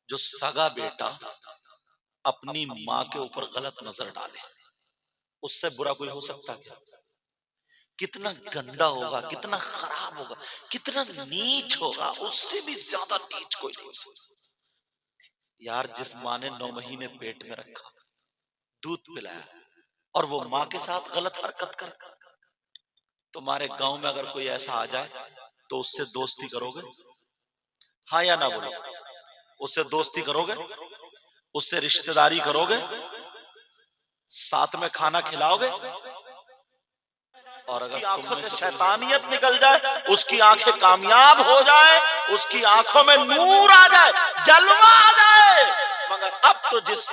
جو سگا بیٹا اپنی ماں کے اوپر غلط نظر ڈالے، اس سے برا کوئی ہو سکتا کیا؟ کتنا گندا ہوگا، کتنا خراب ہوگا، کتنا نیچ ہوگا، اس سے بھی زیادہ نیچ کوئی نہیں ہو سکتا۔ یار جس ماں نے 9 مہینے پیٹ میں رکھا، دودھ پلایا، اور وہ ماں کے ساتھ غلط حرکت کر، تمہارے گاؤں میں اگر کوئی ایسا آ جائے تو اس سے دوستی کرو گے؟ ہاں یا نہ بولو؟ اس سے دوستی کرو گے؟ اس سے رشتہ داری کرو گے؟ ساتھ میں کھانا کھلاؤ گے؟ اور اگر آنکھوں سے شیطانیت نکل جائے، اس کی آنکھیں کامیاب ہو جائے، اس کی آنکھوں میں نور آ جائے، جلوہ آ جائے، مگر اب تو جس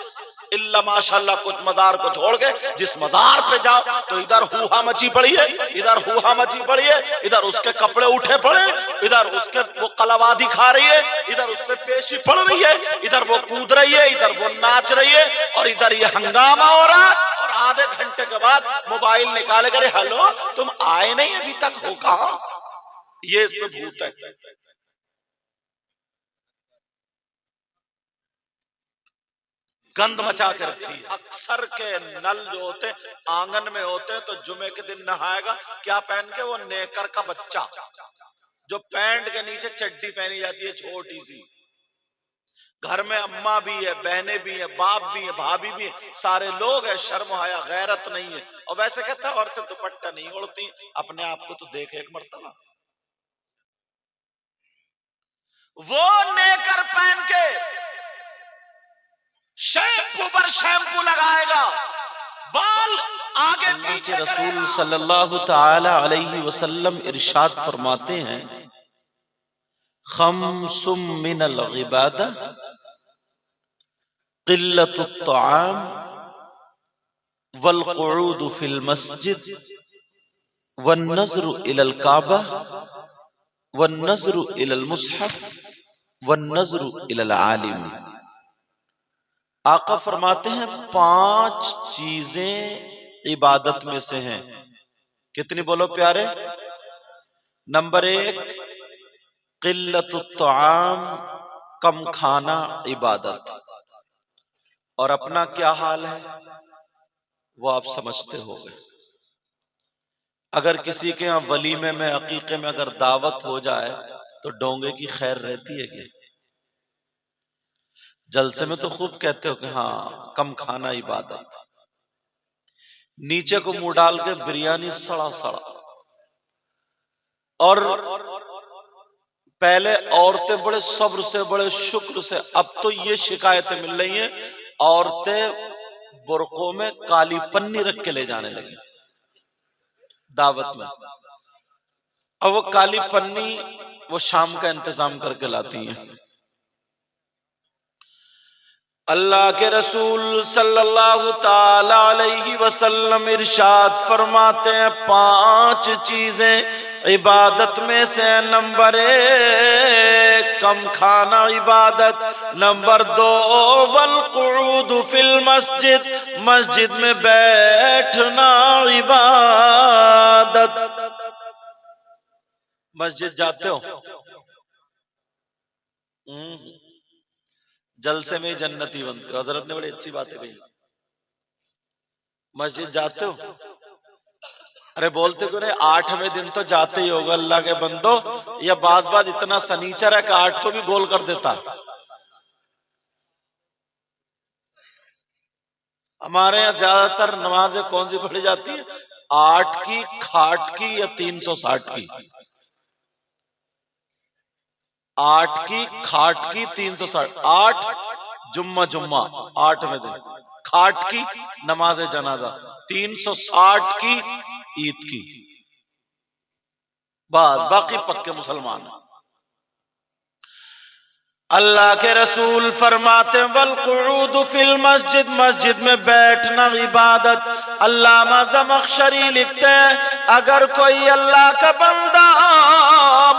اللہ ماشاءاللہ کچھ مزار کو چھوڑ کے جس مزار پہ جاؤ تو ادھر ہوہا مچی پڑی ہے، ادھر ہوہا مچی پڑی ہے، ادھر اس کے کپڑے اٹھے پڑے، ادھر اس کے وہ قلوادی کھا رہی ہے، ادھر اس پہ پیشی پڑ رہی ہے، ادھر وہ کود رہی ہے، ادھر وہ ناچ رہی ہے، اور ادھر یہ ہنگامہ ہو رہا، اور آدھے گھنٹے کے بعد موبائل نکالے کرے، ہلو تم آئے نہیں ابھی تک، ہو کہاں؟ یہ اس پہ بھوت ہے۔ گند مچا کے رکھتی ہے۔ اکثر کے نل جو ہوتے آنگن میں ہوتے تو جمعے کے دن نہائے گا کیا پہن کے؟ وہ نیکر کا بچہ جو پینٹ کے نیچے چڈی پہنی جاتی ہے چھوٹی سی۔ گھر میں اماں بھی ہے، بہنیں بھی ہیں، باپ بھی ہیں، بھابھی بھی ہیں، سارے لوگ ہیں، شرم و حیا غیرت نہیں ہے، اور ویسے کہتا ہے عورتیں دوپٹہ نہیں اوڑھتی، اپنے آپ کو تو دیکھ ایک مرتبہ۔ وہ نیکر پہن کے شیمپو پر شیمپو لگائے گا، بال آگے پیچھے رسول صلی اللہ تعالی علیہ وسلم ارشاد فرماتے ہیں، خمس من العبادہ قلت الطعام والقعود فی المسجد والنظر الی الکعبہ والنظر الی المصحف والنظر الی العالم۔ آقا فرماتے ہیں 5 چیزیں عبادت میں سے ہیں۔ کتنی بولو پیارے؟ نمبر 1 قلت الطعام، کم کھانا عبادت۔ اور اپنا کیا حال ہے وہ آپ سمجھتے ہو گے۔ اگر کسی کے ہاں ولیمے میں، عقیقے میں اگر دعوت ہو جائے تو ڈونگے کی خیر رہتی ہے کیا؟ جلسے میں تو خوب کہتے ہو کہ ہاں کم کھانا عبادت، نیچے کو منہ ڈال کے بریانی سڑا سڑا۔ اور پہلے عورتیں بڑے صبر سے، بڑے شکر سے، اب تو یہ شکایتیں مل رہی ہیں عورتیں برقعوں میں کالی پنی رکھ کے لے جانے لگی دعوت میں، اور وہ کالی پنی وہ شام کا انتظام کر کے لاتی ہیں۔ اللہ کے رسول صلی اللہ تعالی علیہ وسلم ارشاد فرماتے ہیں 5 چیزیں عبادت میں سے، نمبر 1 کم کھانا عبادت، نمبر 2 والقعود فی المسجد، مسجد میں بیٹھنا عبادت۔ مسجد جاتے ہو؟ جلسے میں جنتی بنتے ہو، حضرت نے بڑی اچھی باتیں کہی۔ مسجد جاتے ہو؟ ارے بولتے کیوں نہیں؟ 8ویں دن تو جاتے ہی ہوگا اللہ کے بندو، یا بعض اتنا سنیچر ہے کہ 8 کو بھی گول کر دیتا۔ ہمارے یہاں زیادہ تر نمازیں کون سی پڑھی جاتی ہیں؟ 8 کی، کھاٹ کی، یا 360 کی۔ 8 کی، کھاٹ کی، 360۔ 8 جمعہ 8ویں دن، کھاٹ کی نماز جنازہ، 360 کی عید کی، بعض باقی پکے مسلمان۔ اللہ کے رسول فرماتے ہیں والقعود فی المسجد، مسجد میں بیٹھنا عبادت۔ علامہ زمخشری لکھتے ہیں اگر کوئی اللہ کا بندہ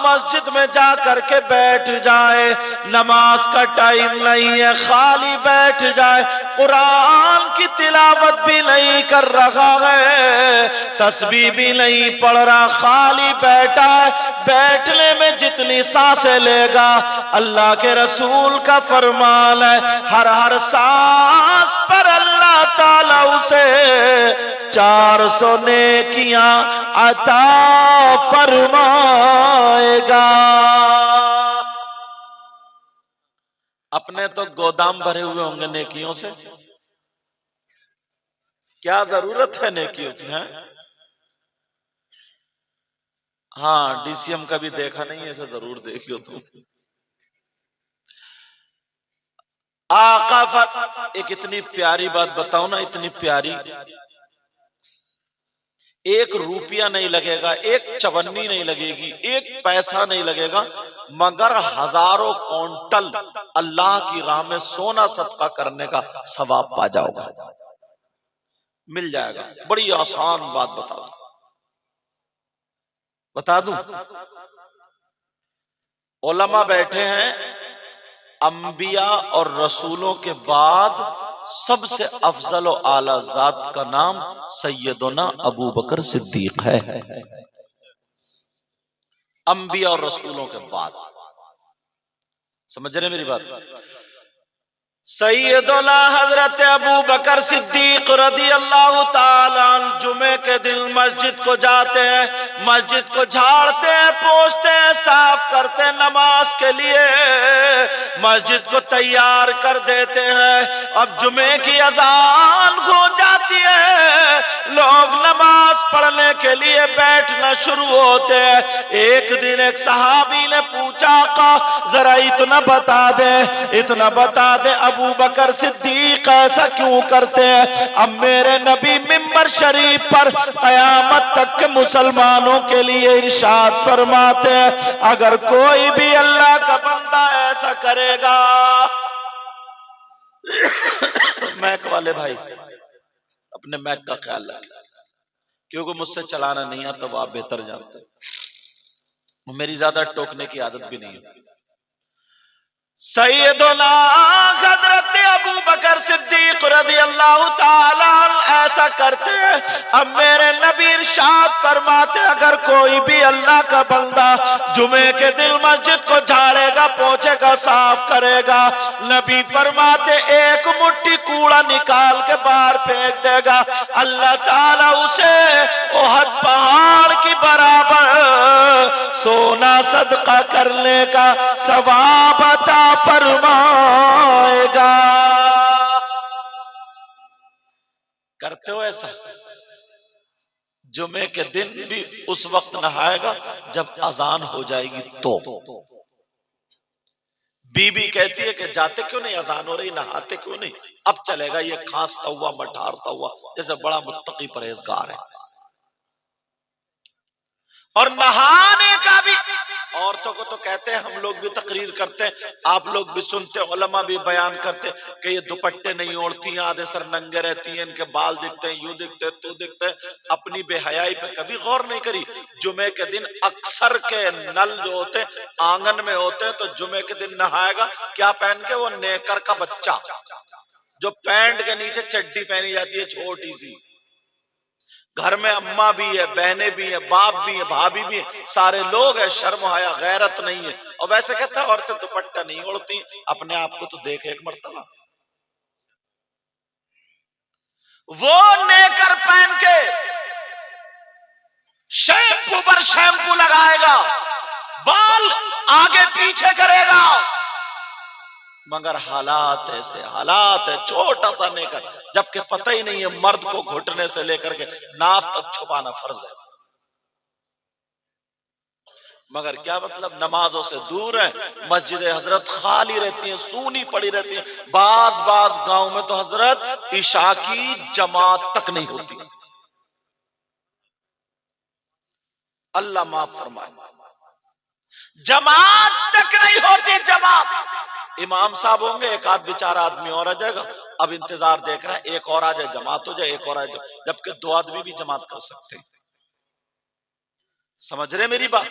مسجد میں جا کر کے بیٹھ جائے، نماز کا ٹائم نہیں ہے، خالی بیٹھ جائے، قرآن کی تلاوت بھی نہیں کر رہا ہے، تسبیح بھی نہیں پڑھ رہا، خالی بیٹھا ہے، بیٹھنے میں جتنی سانسیں لے گا، اللہ کے رسول کا فرمان ہے ہر سانس پر اللہ تعالیٰ اسے 400 نیکیاں عطا فرمائے گا۔ اپنے تو گودام بھرے ہوئے ہوں گے نیکیوں سے، کیا ضرورت ہے نیکیوں کی؟ ہاں ڈی سی ایم کا بھی دیکھا نہیں، ایسا ضرور دیکھو تم۔ آقا ایک اتنی پیاری بات بتاؤ نا، اتنی پیاری، ایک روپیہ نہیں لگے گا، ایک چونی نہیں لگے گی، ایک پیسہ نہیں لگے گا، مگر ہزاروں کونٹل اللہ کی راہ میں سونا صدقہ کرنے کا ثواب پا جاؤ گا، مل جائے گا۔ بڑی آسان بات بتا دوں، علماء بیٹھے ہیں، انبیاء اور رسولوں کے بعد سب سے افضل و اعلی ذات کا نام سیدنا ابو بکر صدیق ہے، انبیاء اور رسولوں کے بعد۔ سمجھ رہے میری بات؟ سیدنا حضرت ابو بکر صدیق رضی اللہ تعالیٰ عنہ جمعے کے دن مسجد کو جاتے ہیں، مسجد کو جھاڑتے ہیں، پوچھتے ہیں، صاف کرتے ہیں، نماز کے لیے مسجد کو تیار کر دیتے ہیں۔ اب جمعے کی اذان ہو جاتی ہے، لوگ نماز پڑھنے کے لیے بیٹھنا شروع ہوتے ہیں۔ ایک دن ایک صحابی نے پوچھا، آقا ذرا اتنا بتا دے ابو بکر صدیق ایسا کیوں کرتے ہیں؟ اب میرے نبی منبر شریف پر قیامت تک کے مسلمانوں کے لیے ارشاد فرماتے ہیں، اگر کوئی بھی اللہ کا بندہ ایسا کرے گا، میک والے بھائی اپنے میک کا خیال رکھیں، کیونکہ مجھ سے چلانا نہیں آتا، وہ آپ بہتر جانتے ہیں، میری زیادہ ٹوکنے کی عادت بھی نہیں ہے۔ سیدنا حضرت ابو بکر صدیق رضی اللہ تعالیٰ ایسا کرتے ہیں۔ اب میرے نبی ارشاد فرماتے، اگر کوئی بھی اللہ کا بندہ جمعے کے دن مسجد کو جھاڑے گا، پوچھے گا، صاف کرے گا، نبی فرماتے ایک مٹھی کوڑا نکال کے باہر پھینک دے گا، اللہ تعالیٰ اسے احد پہاڑ کی برابر سونا صدقہ کرنے کا ثواب عطا فرمائے گا۔ کرتے ہو ایسا؟ جمعے کے دن بھی اس وقت نہائے گا جب اذان ہو جائے گی تو۔ بی بی کہتی ہے کہ جاتے کیوں نہیں، اذان ہو رہی، نہاتے کیوں نہیں؟ اب چلے گا یہ کھانستا ہوا مٹھارتا ہوا جیسے بڑا متقی پرہیزگار ہے۔ اور نہانے کا بھی عورتوں کو تو کہتے ہیں، ہم لوگ بھی تقریر کرتے ہیں، آپ لوگ بھی سنتے، علماء بھی بیان کرتے کہ یہ دوپٹے نہیں اوڑھتی ہیں، آدھے سر ننگے رہتی ہیں، ان کے بال دکھتے ہیں، یوں دکھتے ہیں، تو دکھتے ہیں۔ اپنی بے حیائی پہ کبھی غور نہیں کری؟ جمعے کے دن اکثر کے نل جو ہوتے ہیں آنگن میں ہوتے ہیں، تو جمعے کے دن نہائے گا کیا پہن کے؟ وہ نیکر کا بچہ جو پینٹ کے نیچے چڈی پہنی جاتی ہے چھوٹی سی۔ گھر میں اماں بھی ہے، بہنیں بھی ہیں، باپ بھی ہیں، بھابھی بھی ہیں، سارے لوگ ہیں، شرم حیا غیرت نہیں ہے، اور ویسے کہتا ہے عورتیں دوپٹہ نہیں اوڑھتی۔ اپنے آپ کو تو دیکھ ایک مرتبہ، وہ نیکر پہن کے شیمپو پر شیمپو لگائے گا، بال آگے پیچھے کرے گا، مگر حالات ایسے، حالات ہے، چھوٹا سا نیکر، جبکہ پتہ ہی نہیں ہے مرد کو گھٹنے سے لے کر کے ناف تک چھپانا فرض ہے، مگر کیا مطلب نمازوں سے دور ہیں۔ مسجد حضرت خالی رہتی ہیں، سونی پڑی رہتی ہیں، بعض گاؤں میں تو حضرت عشاء کی جماعت تک نہیں ہوتی۔ اللہ معاف فرمائے، جماعت تک نہیں ہوتی، جماعت۔ امام صاحب ہوں گے، ایک آدھ بیچارہ آدمی اور آ جائے گا، اب انتظار دیکھ رہا ہے ایک اور آ جائے، جماعت ہو جائے، ایک اور آ جائے، جبکہ دو آدمی بھی جماعت کر سکتے ہیں۔ سمجھ رہے میری بات؟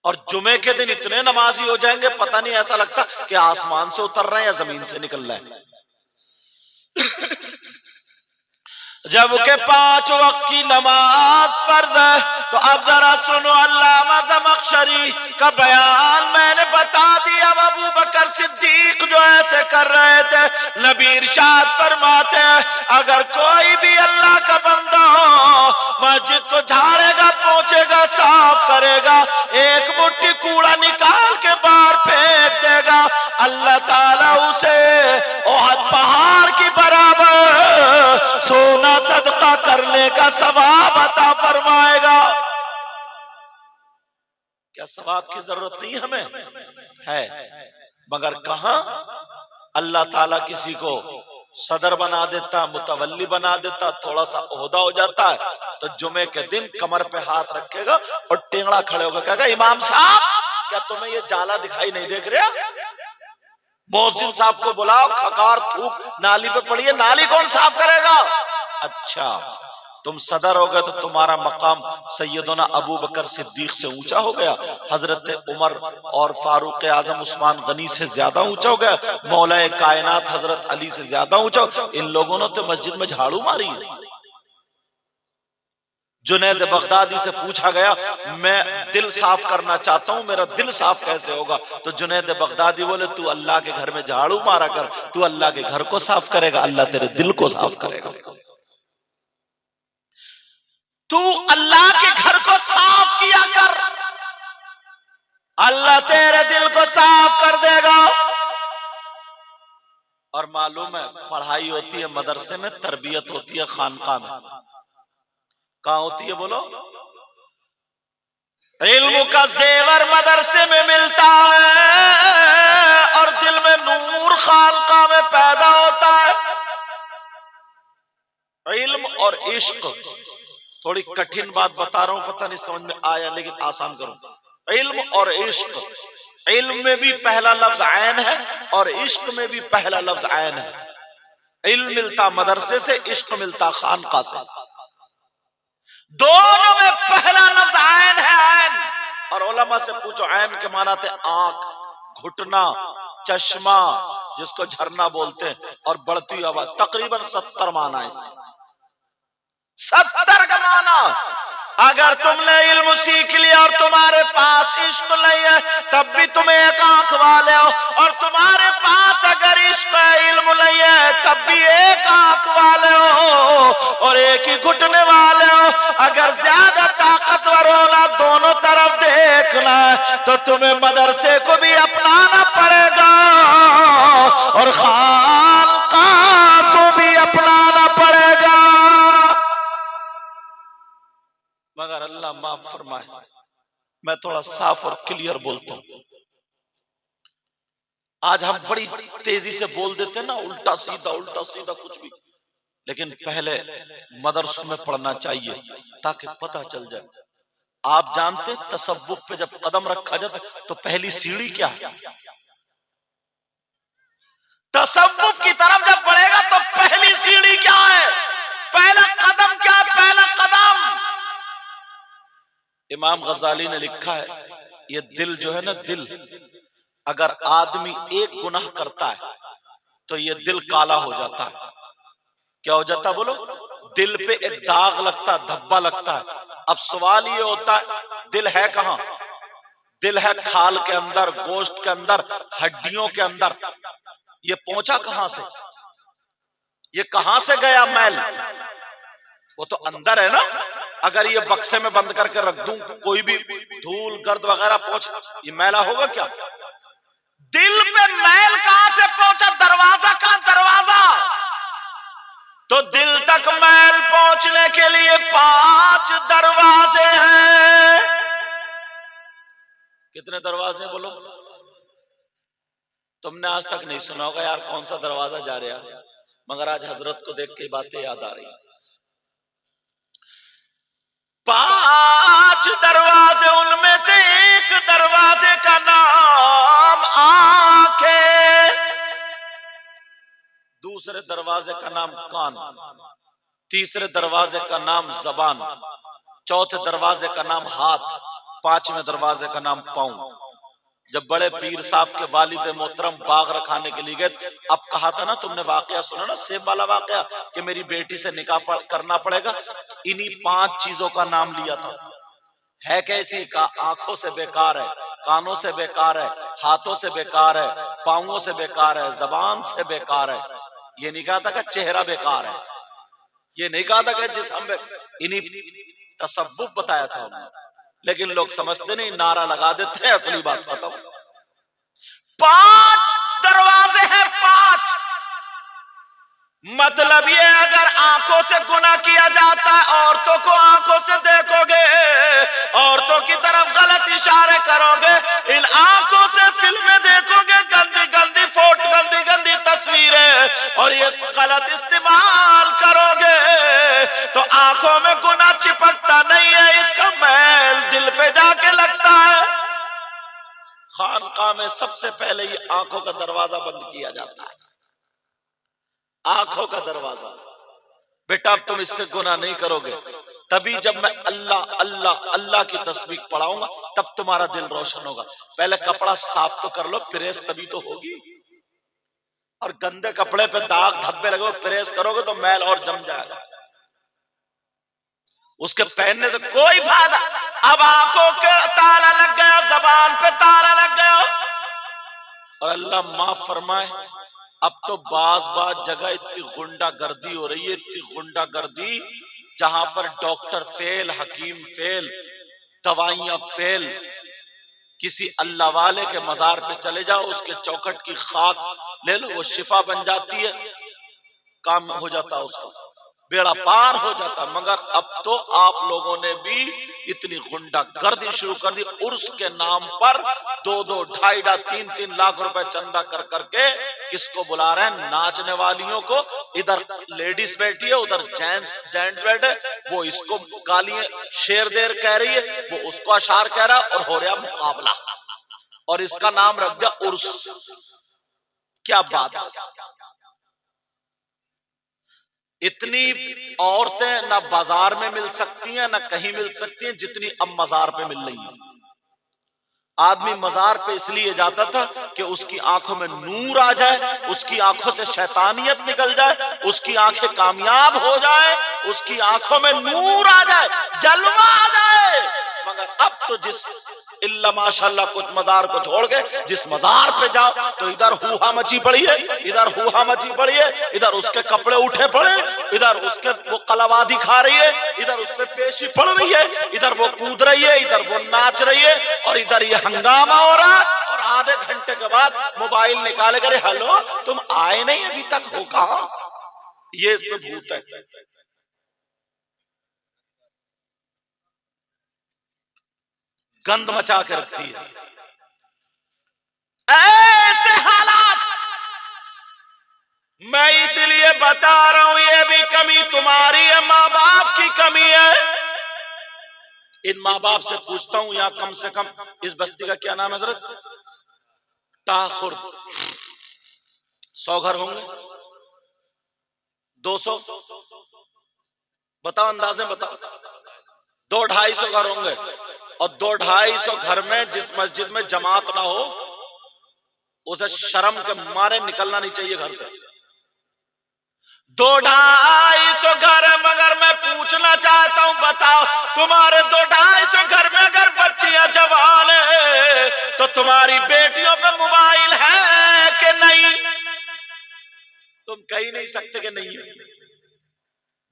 اور جمعے کے دن اتنے نمازی ہو جائیں گے پتہ نہیں ایسا لگتا کہ آسمان سے اتر رہے ہیں یا زمین سے نکل رہے ہیں۔ جب کہ 5 وقت کی نماز فرض ہے تو اب ذرا سنو علامہ زمخشری کا بیان میں نے بتا دیا۔ ابو بکر صدیق جو ایسے کر رہے تھے، نبی ارشاد فرماتے ہیں اگر کوئی بھی اللہ کا بندہ ہو مسجد کو جھاڑے گا، پہنچے گا، صاف کرے گا، ایک مٹھی کوڑا نکال کے باہر پھینک دے گا، اللہ تعالیٰ اسے احد پہاڑ کی برابر سونا صدقہ کرنے کا ثواب عطا فرمائے گا۔ کیا ثواب کی ضرورت نہیں ہمیں ہے؟ مگر کہاں اللہ تعالیٰ کسی کو صدر بنا دیتا، متولی بنا دیتا، تھوڑا سا عہدہ ہو جاتا ہے تو جمعے کے دن کمر پہ ہاتھ رکھے گا اور ٹینگڑا کھڑے ہوگا، کہے گا امام صاحب کیا تمہیں یہ جالا دکھائی نہیں دیکھ رہا؟ مؤذن صاحب کو بلاؤ، کھکار تھوک نالی پہ پڑی ہے، نالی کون صاف کرے گا؟ اچھا تم صدر ہو گئے تو تمہارا مقام سیدنا ابو بکر صدیق سے اونچا ہو گیا، حضرت عمر اور فاروق اعظم عثمان غنی سے زیادہ اونچا ہو گیا، مولا کائنات حضرت علی سے زیادہ اونچا ہو گیا۔ ان لوگوں نے تو مسجد میں جھاڑو ماری ہے۔ جنید بغدادی سے پوچھا گیا میں دل صاف کرنا چاہتا ہوں، میرا دل صاف کیسے ہوگا؟ تو جنید بغدادی بولے تو اللہ کے گھر میں جھاڑو مارا کر، تو اللہ کے گھر کو صاف کرے گا، اللہ تیرے دل کو صاف کرے گا۔ تو اللہ کے گھر کو صاف کیا کر، اللہ تیرے دل کو صاف کر دے گا۔ اور معلوم ہے پڑھائی ہوتی ہے مدرسے میں، تربیت ہوتی ہے خانقاہ میں۔ کہاں ہوتی ہے بولو؟ علم کا زیور مدرسے میں ملتا ہے اور دل میں نور خانقاہ میں پیدا ہوتا ہے۔ علم اور عشق، تھوڑی کٹھن بات بتا رہا ہوں، پتہ نہیں سمجھ میں آیا لیکن آسان کروں۔ علم اور عشق، علم میں بھی پہلا لفظ عین ہے اور عشق میں بھی پہلا لفظ عین ہے۔ علم ملتا مدرسے سے، عشق ملتا خانقاہ سے، دونوں میں پہلا لفظ عین ہے۔ عین، اور علماء سے پوچھو عین کے معنی تھے آنکھ، گھٹنا، چشمہ جس کو جھرنا بولتے ہیں، اور بڑھتی ہوئی آواز، تقریباً 70 معنی ہے، 70 کا معنی۔ اگر تم نے علم سیکھ لیا اور تمہارے پاس عشق نہیں ہے تب بھی تم ایک آنکھ والے ہو، اور تمہارے پاس اگر عشق ہے علم نہیں ہے تب بھی ایک آنکھ والے ہو اور ایک ہی گھٹنے والے ہو۔ اگر زیادہ طاقتور ہونا، دونوں طرف دیکھنا ہے تو تمہیں مدرسے کو بھی اپنانا پڑے گا اور خانقاہ کو بھی اپنانا پڑے گا۔ مگر اللہ معاف فرمائے، میں تھوڑا صاف اور کلیئر بولتا ہوں۔ آج ہم بڑی تیزی سے بول دیتے ہیں نا، الٹا سیدھا کچھ بھی، لیکن پہلے مدرسوں میں پڑھنا چاہیے تاکہ پتہ چل جائے۔ آپ جانتے تصوف پہ جب قدم رکھا جاتا تو پہلی سیڑھی کیا ہے؟ تصوف کی طرف جب بڑھے گا تو پہلی سیڑھی کیا ہے؟ پہلا قدم کیا ہے؟ پہلا قدم امام غزالی نے لکھا ہے، یہ دل جو ہے نا، دل اگر آدمی ایک گناہ کرتا ہے تو یہ دل کالا ہو جاتا ہے۔ کیا ہو جاتا ہے بولو؟ دل پہ ایک داغ لگتا ہے، دھبا لگتا ہے۔ اب سوال یہ ہوتا ہے دل ہے کہاں؟ دل ہے کھال کے اندر، گوشت کے اندر، ہڈیوں کے اندر۔ یہ پہنچا کہاں سے؟ یہ کہاں سے گیا میل؟ وہ تو اندر ہے نا۔ اگر یہ بکسے میں بند کر کے رکھ دوں، کوئی بھی دھول گرد وغیرہ پہنچ، یہ میلا ہوگا کیا؟ دل پہ میل کہاں سے پہنچا؟ دروازہ کہاں؟ دروازہ تو دل تک میل پہنچنے کے لیے 5 دروازے ہیں۔ کتنے دروازے بولو؟ تم نے آج تک نہیں سنا ہوگا یار کون سا دروازہ جا رہا ہے، مگر آج حضرت کو دیکھ کے باتیں یاد آ رہی ہیں۔ 5 دروازے، ان میں سے ایک دروازے کا نام آنکھ ہے، دوسرے دروازے کا نام کان، تیسرے دروازے کا نام زبان، چوتھے دروازے کا نام ہاتھ، پانچویں دروازے کا نام پاؤں. جب بڑے پیر صاحب کے والد محترم باغ رکھانے کے لیے گئے، اب کہا تھا نا تم نے واقعہ سنا نا سیب والا واقعہ کہ میری بیٹی سے نکاح کرنا پڑے گا، انہی 5 چیزوں کا نام لیا تھا. ہے کیسی؟ کا آنکھوں سے بیکار ہے، کانوں سے بیکار ہے، ہاتھوں سے بیکار ہے، پاؤں سے بیکار ہے، زبان سے بیکار ہے. یہ نہیں کہا تھا کہ چہرہ بیکار ہے، یہ نہیں کہا تھا کہ جسم انہی تصوف بتایا تھا انہوں نے. لیکن لوگ سمجھتے نہیں، نعرہ لگا دیتے ہیں، اصلی بات ختم. 5 دروازے ہیں، 5. مطلب یہ اگر آنکھوں سے گناہ کیا جاتا ہے، عورتوں کو آنکھوں سے دیکھو گے، عورتوں کی طرف غلط اشارے کرو گے، ان آنکھوں سے فلمیں دیکھو گے، گندی گندی فوٹو، گندی گندی تصویریں، اور یہ غلط استعمال کرو گے تو آنکھوں میں گناہ چپکتا نہیں ہے، اس کا میل دل پہ جا کے لگتا ہے. خانقاہ میں سب سے پہلے یہ آنکھوں کا دروازہ بند کیا جاتا ہے، آنکھوں کا دروازہ. بیٹا اب تم اس سے گناہ نہیں کرو گے، تبھی جب میں اللہ اللہ اللہ کی تسبیح پڑھاؤں گا تب تمہارا دل روشن ہوگا. پہلے کپڑا صاف تو کر لو، پریس تبھی تو ہوگی. اور گندے کپڑے پہ داغ دھبے لگے، پریس کرو گے تو میل اور جم جائے گا، اس کے پہننے سے کوئی فائدہ. اب آنکھوں کے تالا لگ گیا، زبان پہ تالا لگ گیا. اور اللہ معاف فرمائے، اب تو بعض جگہ اتنی غنڈہ گردی ہو رہی ہے، اتنی غنڈہ گردی جہاں پر ڈاکٹر فیل، حکیم فیل، دوائیاں فیل. کسی اللہ والے کے مزار پہ چلے جاؤ، اس کے چوکھٹ کی خاک لے لو، وہ شفا بن جاتی ہے، کام ہو جاتا ہے، اس کا بیڑا پار ہو جاتا. مگر اب تو آپ لوگوں نے بھی اتنی غنڈہ گردی شروع کر دی. عرس کے نام پر 2-2, 2.5, 3-3 لاکھ روپے چندہ کر کر کے کس کو بلا رہے ہیں؟ ناچنے والیوں کو. ادھر لیڈیز بیٹھی ہے، ادھر جینٹس بیٹھے، وہ اس کو گالیاں شیر دیر کہہ رہی ہے، وہ اس کو اشعار کہہ رہا، اور ہو رہا مقابلہ، اور اس کا نام رکھ دیا عرس. کیا بات ہے! اتنی عورتیں نہ بازار میں مل سکتی ہیں، نہ کہیں مل سکتی ہیں جتنی اب مزار پہ مل رہی ہیں. آدمی مزار پہ اس لیے جاتا تھا کہ اس کی آنکھوں میں نور آ جائے، اس کی آنکھوں سے شیطانیت نکل جائے، اس کی آنکھیں کامیاب ہو جائے، اس کی آنکھوں میں نور آ جائے، جلوہ آ جائے. مگر اب تو جس اللہ ماشاءاللہ کچھ مزار کو چھوڑ کے جس مزار پہ جاؤ تو ادھر ہوہا مچی پڑی ہے، ادھر ہوہا مچی پڑی ہے، ادھر اس کے کپڑے اٹھے پڑے، ادھر اس کے وہ قلوادی کھا رہی ہے، ادھر اس پہ پیشی پڑ رہی ہے، ادھر وہ کود رہی ہے، ادھر وہ ناچ رہی ہے، اور ادھر یہ ہنگامہ ہو رہا ہے. اور آدھے گھنٹے کے بعد موبائل نکالے کرے، ہلو تم آئے نہیں ابھی تک، ہو کہاں؟ یہ اس پہ بھوت ہے. گند مچا کے رکھتی ہے. ایسے حالات میں اس لیے بتا رہا ہوں، یہ بھی کمی تمہاری ہے، ماں باپ کی کمی ہے. ان ماں باپ سے پوچھتا ہوں، یہاں کم سے کم اس بستی کا کیا نام ہے حضرت؟ ٹاخرد. 100 گھر ہوں گے؟ 200؟ بتاؤ، اندازے بتاؤ. 200-250 گھر ہوں گے. اور 200-250 گھر میں جس مسجد میں جماعت نہ ہو اسے شرم کے مارے نکلنا نہیں چاہیے گھر سے. 200-250 گھر ہے، مگر میں پوچھنا چاہتا ہوں، بتاؤ تمہارے 200-250 گھر میں اگر بچیاں جوان ہیں تو تمہاری بیٹیوں پہ موبائل ہے کہ نہیں؟ تم کہہ نہیں سکتے کہ نہیں ہے.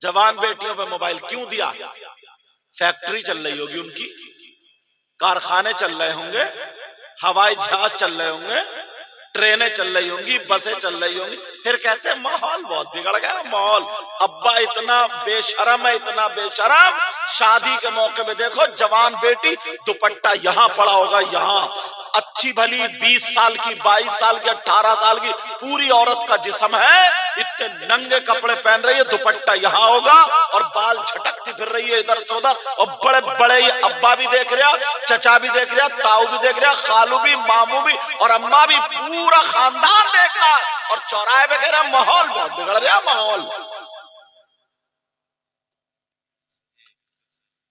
جوان بیٹیوں پہ موبائل کیوں دیا؟ فیکٹری چل رہی ہوگی ان کی، کارخانے چل رہے ہوں گے، ہوائی جہاز چل رہے ہوں گے، ٹرینیں چل رہی ہوں گی، بسیں چل رہی ہوں گی. پھر کہتے ہیں ماحول بہت بگڑ گیا. ماحول ابا اتنا بے شرم ہے، اتنا بے شرم، شادی کے موقع پہ دیکھو جوان بیٹی دوپٹہ یہاں پڑا ہوگا، یہاں اچھی بھلی 20 سال کی، 22 سال کی، 18 سال کی پوری عورت کا جسم ہے، اتنے ننگے کپڑے پہن رہی ہے، دوپٹہ یہاں ہوگا اور بال جھٹکتی پھر رہی ہے ادھر سے ادھر. اور بڑے بڑے ابا بھی دیکھ رہا، چچا بھی دیکھ رہا، تاؤ بھی دیکھ رہا، خالو بھی، مامو بھی، اور اماں بھی، پورا خاندان دیکھ رہا. اور چوراہے پہ کہہ رہا ماحول بہت بگڑ رہا. ماحول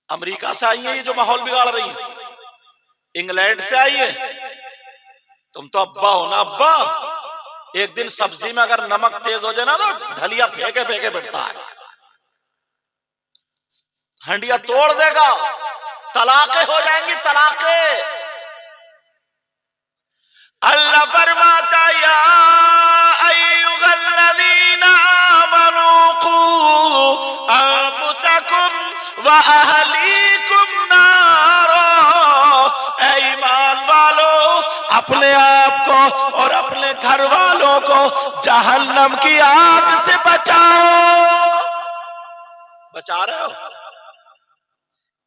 امریکہ سے آئی ہیں یہ جو ماحول بگاڑ رہی ہیں. انگلینڈ سے آئی ہے، تم تو ابا ہو نا ابا. ایک دن سبزی میں اگر نمک تیز ہو جائے نا تو ڈھلیا پھینکے پھینکے بیٹھتا ہے، ہنڈیا توڑ دے گا، طلاقیں ہو جائیں گی طلاقیں. اللہ فرماتا یا ایھا الذین آمنوا قوا انفسکم واہلیکم نارا، اے ایمان والو اپنے آپ کو اور اپنے گھر والوں کو جہنم کی آگ سے بچاؤ. بچا رہے ہو؟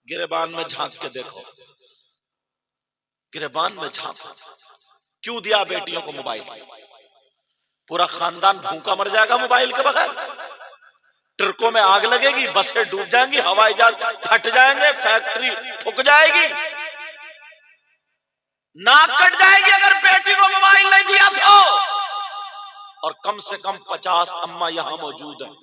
گریبان میں جھانک کے دیکھو، گریبان میں جھانکو. کیوں دیا بیٹیوں کو موبائل؟ پورا خاندان بھوکا مر جائے گا موبائل کے بغیر. ٹرکوں میں آگ لگے گی، بسیں ڈوب جائیں گی، ہوائی جہاز پھٹ جائیں گے، فیکٹری پھک جائے گی، ناک کٹ جائے گی اگر بیٹی کو موبائل نہیں دیا تو. اور کم سے کم 50 اماں یہاں موجود ہیں.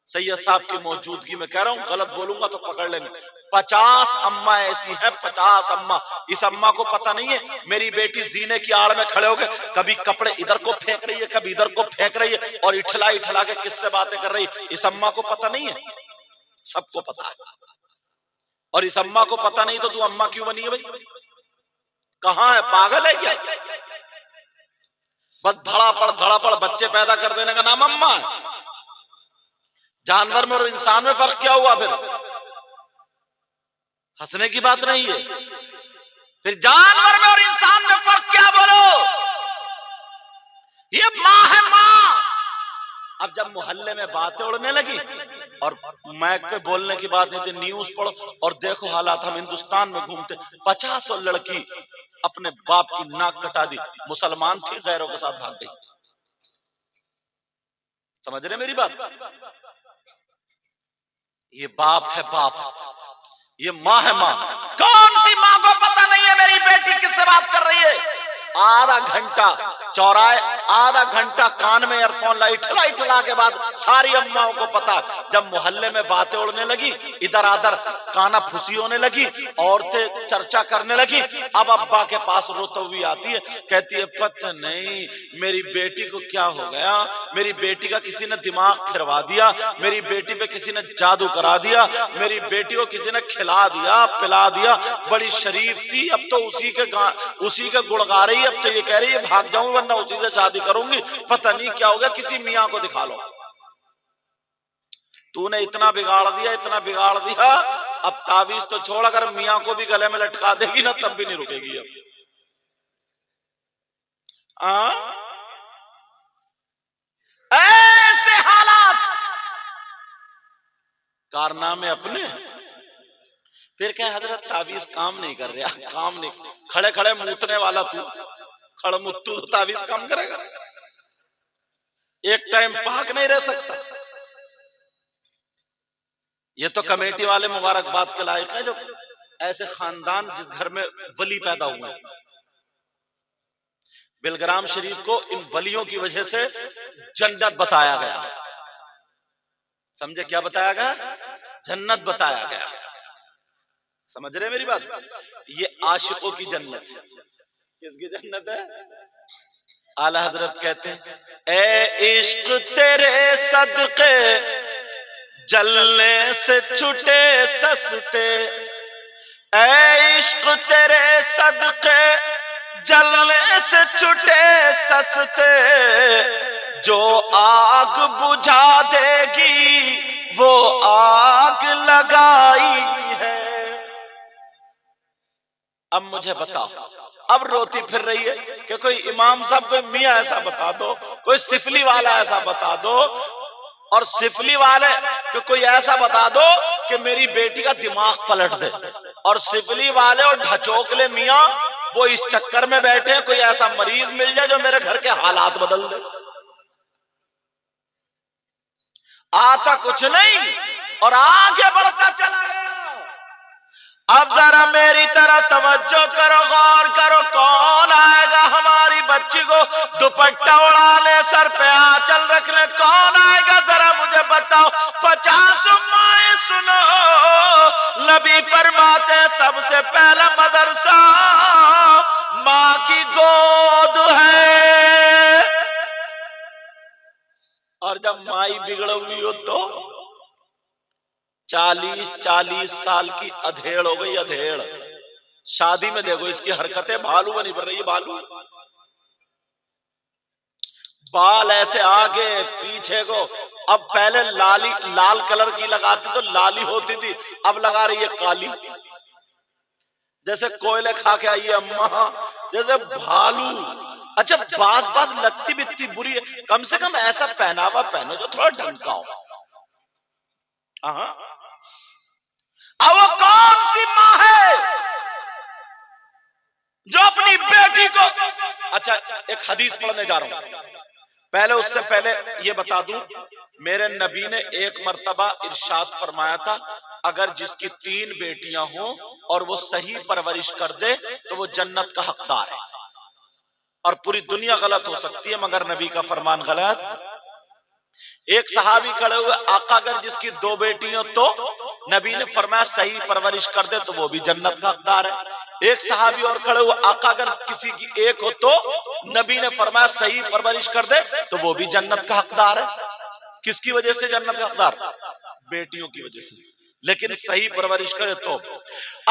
سید صاحب کی موجودگی میں کہہ رہا ہوں، غلط بولوں گا تو پکڑ لیں گے. 50 اماں ایسی ہیں، 50 اماں. اس اماں کو پتہ نہیں ہے میری بیٹی زینے کی آڑ میں کھڑے ہو گئے، کبھی کپڑے ادھر کو پھینک رہی ہے، کبھی ادھر کو پھینک رہی ہے، اور اٹھلا کے کس سے باتیں کر رہی ہے. اس اماں کو پتہ نہیں ہے؟ سب کو پتہ ہے. اور اس اماں کو پتہ نہیں تو اماں کیوں بنی ہے بھائی؟ کہاں ہے؟ پاگل ہے کیا؟ بس دھڑا پڑ بچے پیدا کر دینے کا نام اماں ہے. جانور میں اور انسان میں فرق کیا ہوا پھر؟ ہنسنے کی بات نہیں ہے. پھر جانور میں اور انسان میں فرق کیا بولو؟ یہ ماں ہے ماں. اب جب محلے میں باتیں اڑنے لگی اور مائک پہ بولنے کی بات نہیں تھی، نیوز پڑھو اور دیکھو حالات. ہم ہندوستان میں گھومتے 50 لڑکی اپنے باپ کی ناک کٹا دی، مسلمان تھی غیروں کے ساتھ بھاگ گئی. سمجھ رہے میری بات؟ یہ باپ ہے باپ، یہ ماں ہے ماں. کون سی ماں کو پتہ نہیں ہے میری بیٹی کس سے بات کر رہی ہے؟ آدھا گھنٹہ چوراہے، آدھا گھنٹہ کان میں ایئر فون لائی، اٹھلا کے بعد ساری اماؤں کو پتا. جب محلے میں باتیں اڑنے لگی، ادھر ادھر کانا پھوسی ہونے لگی، عورتیں چرچا کرنے لگی، اب ابا کے پاس روتے ہوئی آتی ہے، کہتی ہے پتہ نہیں میری بیٹی کو کیا ہو گیا، میری بیٹی کا کسی نے دماغ پھروا دیا، میری بیٹی پہ کسی نے جادو کرا دیا، میری بیٹی کو کسی نے کھلا دیا پلا دیا، بڑی شریف تھی اب تو اسی کے گڑ گا رہی ہے، اب تو یہ کہہ رہی ہے بھاگ جاؤں ورنہ اسی سے شادی کروں گی. پتہ نہیں کیا ہوگا، کسی میاں کو دکھا لو. تو نے اتنا بگاڑ دیا، اب تعویذ تو چھوڑ، اگر میاں کو بھی گلے میں لٹکا دے گی نا تب بھی نہیں رکے گی. اب ایسے حالات، کارنامے اپنے. پھر کہ حضرت تعویذ کام نہیں کر رہا، کام نہیں، کھڑے کھڑے موتنے والا تو کھڑا متو تو تعویذ کام کرے گا؟ ایک ٹائم پاک نہیں رہ سکتا. یہ تو کمیٹی والے مبارکباد کے لائق ہیں جو ایسے خاندان جس گھر میں ولی پیدا ہوئے. بلگرام شریف کو ان ولیوں کی وجہ سے جنت بتایا گیا. سمجھے کیا بتایا گیا؟ جنت بتایا گیا. سمجھ رہے میری بات؟ یہ عاشقوں کی جنت ہے. کس کی جنت ہے؟ اعلی حضرت کہتے ہیں اے عشق تیرے صدقے جلنے سے چھٹے سستے، اے عشق تیرے صدقے جلنے سے چھٹے سستے، جو آگ بجھا دے گی وہ آگ لگائی ہے. اب مجھے بتاؤ، اب روتی پھر رہی ہے کہ کوئی امام صاحب، کوئی میاں ایسا بتا دو، کوئی سفلی والا ایسا بتا دو، اور سفلی والے کہ کوئی ایسا بتا دو کہ میری بیٹی کا دماغ پلٹ دے. اور سفلی والے اور ڈھچوکلے میاں وہ اس چکر میں بیٹھے ہیں کوئی ایسا مریض مل جائے جو میرے گھر کے حالات بدل دے. آتا کچھ نہیں اور آگے بڑھتا چلا گیا. اب ذرا میری طرح توجہ کرو، غور کرو، کون آئے گا ہماری بچی کو دوپٹہ اڑا لے، سر پہ آنچل رکھ لے؟ کون آئے گا ذرا مجھے بتاؤ. 50 مائیں سنو نبی فرماتے ہیں سب سے پہلا مدرسہ ماں کی گود ہے، اور جب مائی بگڑ ہوئی ہو تو 40 سال کی ادھیڑ ہو گئی، ادھیڑ۔ شادی میں دیکھو اس کی حرکتیں بھالو میں نہیں بن رہی، بھالو، بال ایسے آگے پیچھے کو، اب پہلے لال کلر کی لگاتی تو لالی ہوتی تھی، اب لگا رہی ہے کالی، جیسے کوئلے کھا کے آئی ہے اماں، جیسے بھالو۔ اچھا باز لگتی بھی اتنی بری ہے، کم سے کم ایسا پہناوا پہنو جو تھوڑا ڈھنگ کا ہو۔ اب وہ کون سی ماں ہے جو اپنی بیٹی کو، اچھا ایک حدیث پڑھنے جا رہا ہوں، پہلے اس سے پہلے یہ بتا دوں، میرے نبی نے ایک مرتبہ ارشاد فرمایا تھا اگر جس کی 3 بیٹیاں ہوں اور وہ صحیح پرورش کر دے تو وہ جنت کا حقدار ہے، اور پوری دنیا غلط ہو سکتی ہے مگر نبی کا فرمان غلط۔ ایک صحابی کھڑے ہوئے، آقا اگر جس کی 2 بیٹیاں تو نبی نے فرمایا صحیح پرورش کر دے تو وہ بھی جنت کا حقدار ہے۔ ایک صحابی اور کھڑے ہوئے، آقا اگر کسی کی 1 ہو تو نبی نے فرمایا صحیح پرورش کر دے تو وہ بھی جنت کا حقدار ہے۔ کس کی وجہ سے جنت کا حقدار؟ بیٹیوں کی وجہ سے، لیکن صحیح پرورش کرے تو۔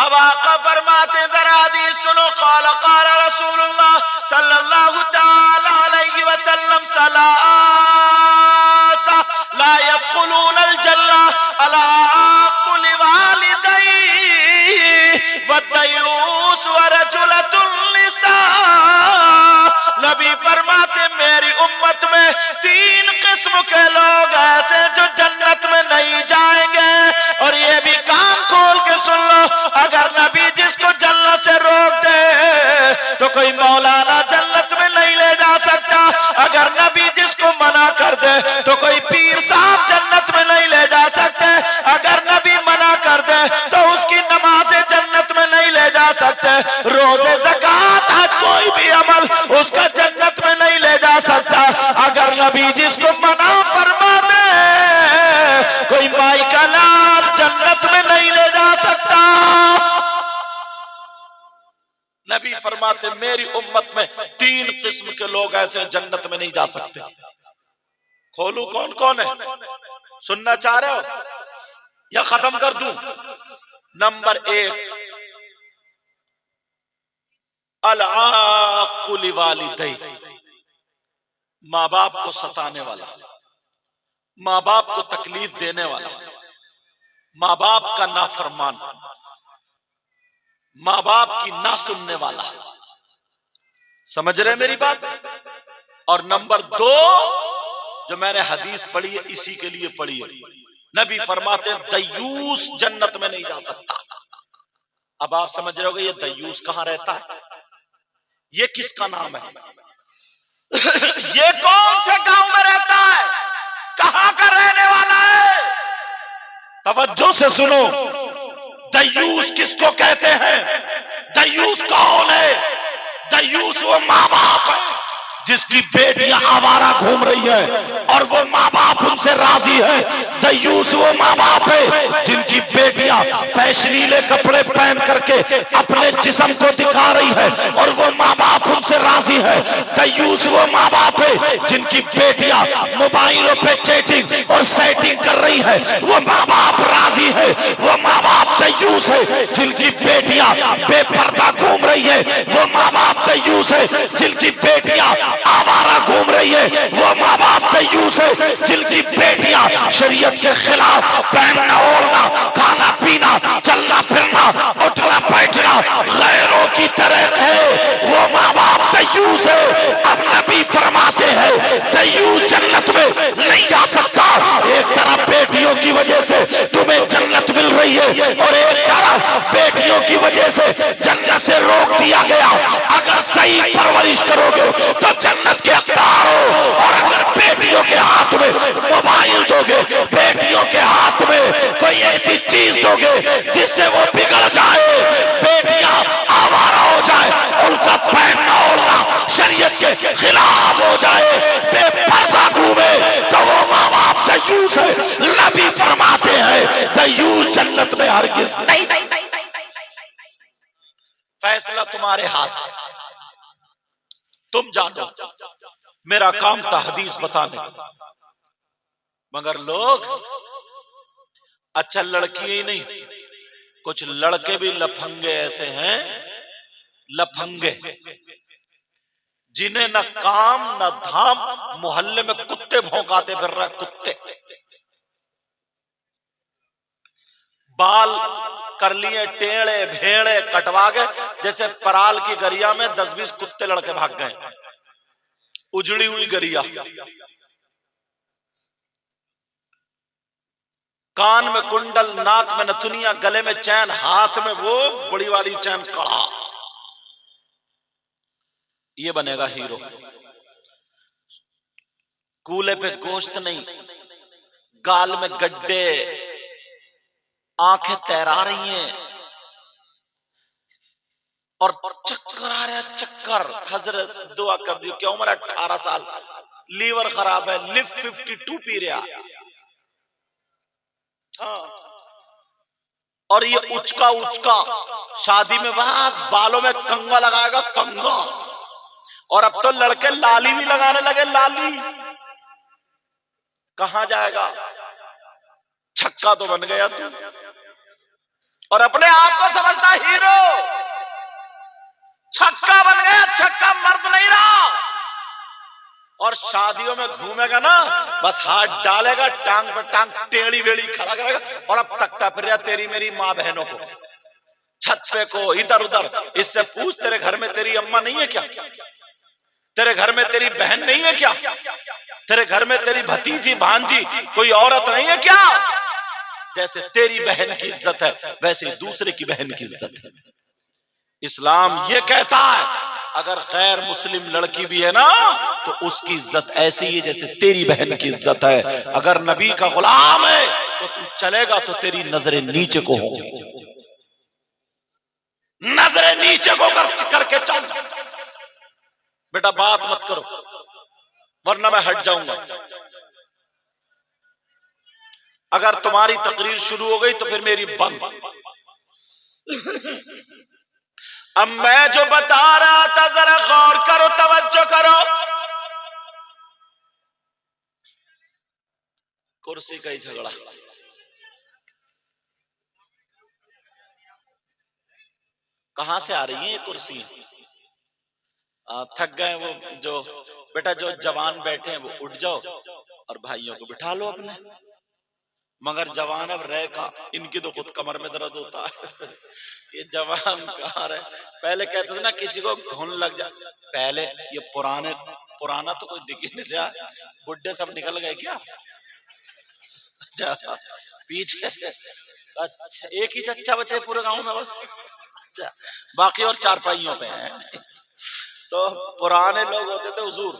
اب آقا فرماتے ذرا حدیث سنو، قال قال رسول اللہ صلی اللہ تعالی علیہ وسلم ثلاثہ لا يدخلون الجنہ علی کل والدی والدیوس ورجلۃ النساء۔ نبی فرماتے میری امت میں 3 قسم کے لوگ ایسے جو جنت میں نہیں جائیں گے، اور یہ بھی کان کھول کے سن لو، اگر نبی جس کو جنت سے روک دے تو کوئی مولانا جنت میں نہیں لے جا سکتا، اگر نبی جس کو منع کر دے تو کوئی پیر صاحب جنت میں نہیں لے جا سکتے، اگر نبی منع کر دے تو اس کی نماز جنت میں نہیں لے جا سکتے، روزے زکوٰۃ حج کوئی بھی عمل اس کا جنت میں نہیں لے جا سکتا، اگر نبی جس کو منع فرما دے کوئی مائی کا لال جنت میں نہیں لے جا سکتا۔ نبی فرماتے میری امت میں 3 قسم کے لوگ ایسے جنت میں نہیں جا سکتے۔ کھولوں کون کون ہے؟ سننا چاہ رہے ہو یا ختم کر دوں؟ نمبر 1 العاق لوالدیہ، ماں باپ کو ستانے والا، ماں باپ کو تکلیف دینے والا، ماں باپ کا نافرمان، ماں باپ کی نہ سننے والا۔ سمجھ رہے میری بات؟ اور نمبر 2 جو میں نے حدیث پڑھی ہے اسی کے لیے پڑھی ہے، نبی فرماتے ہیں دیوس جنت میں نہیں جا سکتا۔ اب آپ سمجھ رہے ہو گے یہ دیوس کہاں رہتا ہے، یہ کس کا نام ہے، یہ کون سے گاؤں میں رہتا ہے، کہاں کا رہنے والا ہے؟ توجہ سے سنو، دیوس کس کو کہتے ہیں؟ دیوس کون ہے؟ دیوس وہ ماں باپ ہے جس کی بیٹیاں آوارہ گھوم رہی ہے اور وہ ماں باپ ان سے راضی ہے۔ دیوس وہ ماں باپ ہے جن کی بیٹیاں فیشنیلے کپڑے پہن کر کے اپنے جسم کو دکھا رہی ہے اور وہ ماں باپ ان سے راضی ہے۔ دیوس وہ ماں باپ ہے جن کی بیٹیاں موبائلوں پہ چیٹنگ اور سیٹنگ کر رہی ہے، وہ ماں باپ راضی ہے۔ وہ ماں باپ دیوس ہے جن کی بیٹیاں بے پردہ گھوم رہی ہے، وہ ماں باپ دیوس ہے جن کی بیٹیاں آوارہ گھوم رہی ہے، وہ ماں باپ دیوس ہے جن کی بیٹیاں شریعت کے خلاف پہننا اوڑھنا کھانا پینا چلنا پھرنا اٹھنا بیٹھنا غیروں کی طرح ہے، وہ ماں باپ دیوس ہے۔ اب نبی فرماتے ہیں دیوس جنت میں نہیں جا سکتا۔ ایک طرف بیٹیوں کی وجہ سے تمہیں جنت مل رہی ہے اور ایک طرف بیٹیوں کی وجہ سے جنت سے روک دیا گیا۔ اگر صحیح پرورش کرو گے تو جنت کے حقدار ہو، اور اگر بیٹیوں کے ہاتھ میں موبائل دو گے، بیٹیوں کے ہاتھ میں کوئی ایسی چیز دو گے جس سے وہ بگڑ جائے، بیٹیاں آوارہ ہو جائے، ان کا پہننا اوڑھنا شریعت کے خلاف ہو جائے، بے پردہ گھومے، تو وہ ماں باپ دیوس ہے۔ نبی فرماتے ہیں دیوس جنت میں ہرگز نہیں فیصلہ تمہارے ہاتھ ہے، تم جانو، میرا کام تحدیث بتانے کا۔ مگر لوگ اچھا لڑکی ہی نہیں، کچھ لڑکے بھی لفنگے ایسے ہیں، لفنگے جنہیں نہ کام نہ دھام، محلے میں کتے بھونکاتے پھر رہے، کتے بال کر لیے ٹیڑے بھیڑے کٹوا گئے، جیسے پرال کی گریا میں 10-20 کتے لڑکے بھاگ گئے، اجڑی ہوئی گریا، کان میں کنڈل، ناک میں نتنیاں، گلے میں چین، ہاتھ میں وہ بڑی والی چین کڑا، یہ بنے گا ہیرو۔ کولے پہ گوشت نہیں، گال میں گڈے، آنکھیں تیرا رہی ہیں اور چکر آ رہا ہے، چکر۔ حضرت دعا کر دیو کہ عمر 18 سال، لیور خراب ہے، لف 52 پی رہا، اور یہ اچکا اچکا شادی میں بعد بالوں میں کنگا لگائے گا، کنگا، اور اب تو لڑکے لالی بھی لگانے لگے، لالی، کہاں جائے گا؟ چھکا تو بن گیا تو، اور اپنے آپ کو سمجھتا ہیرو، چھکا بن گیا، چھکا مرد نہیں رہا، اور شادیوں میں گھومے گا نا، بس ہاتھ ڈالے گا ٹانگ پہ ٹانگ، ٹیڑی ویڑی کھڑا کرے گا، اور اب تکتا پھر رہا تیری میری ماں بہنوں کو، چھت پہ کو، ادھر ادھر، اس سے پوچھ تیرے گھر میں تیری اماں نہیں ہے کیا؟ تیرے گھر میں تیری بہن نہیں ہے کیا؟ تیرے گھر میں تیری بھتیجی بھانجی کوئی عورت نہیں ہے کیا؟ جیسے تیری بہن کی عزت ہے ویسے دوسرے کی بہن کی عزت ہے۔ اسلام یہ کہتا ہے اگر غیر مسلم لڑکی بھی ہے نا تو اس کی عزت ایسی ہے جیسے تیری بہن کی عزت ہے، اگر نبی کا غلام ہے تو تو چلے گا تو تیری نظریں نیچے کو ہوں گی، نظریں نیچے کو کر کے چل، بیٹا بات مت کرو ورنہ میں ہٹ جاؤں گا، اگر تمہاری تقریر شروع ہو گئی تو پھر میری بند۔ اب میں جو بتا رہا تھا ذرا غور کرو، توجہ کرو، کرسی کا ہی جھگڑا، کہاں سے آ رہی ہیں یہ کرسی؟ تھک گئے وہ جو بیٹا جو جوان بیٹھے ہیں وہ اٹھ جاؤ اور بھائیوں کو بٹھا لو اپنے، مگر جوان اب رہے کا، ان کی تو خود کمر میں درد ہوتا ہے، یہ جوان کہاں رہے؟ پہلے کہتے تھے نا کسی کو گھن لگ جائے، پہلے یہ پرانا تو کوئی دکھ ہی نہیں رہا، بڈھے سب نکل گئے کیا؟ اچھا پیچھے اچھا ایک ہی چچا بچے پورے گاؤں میں بس، اچھا باقی اور چارپائیوں پہ ہیں۔ تو پرانے لوگ ہوتے تھے حضور،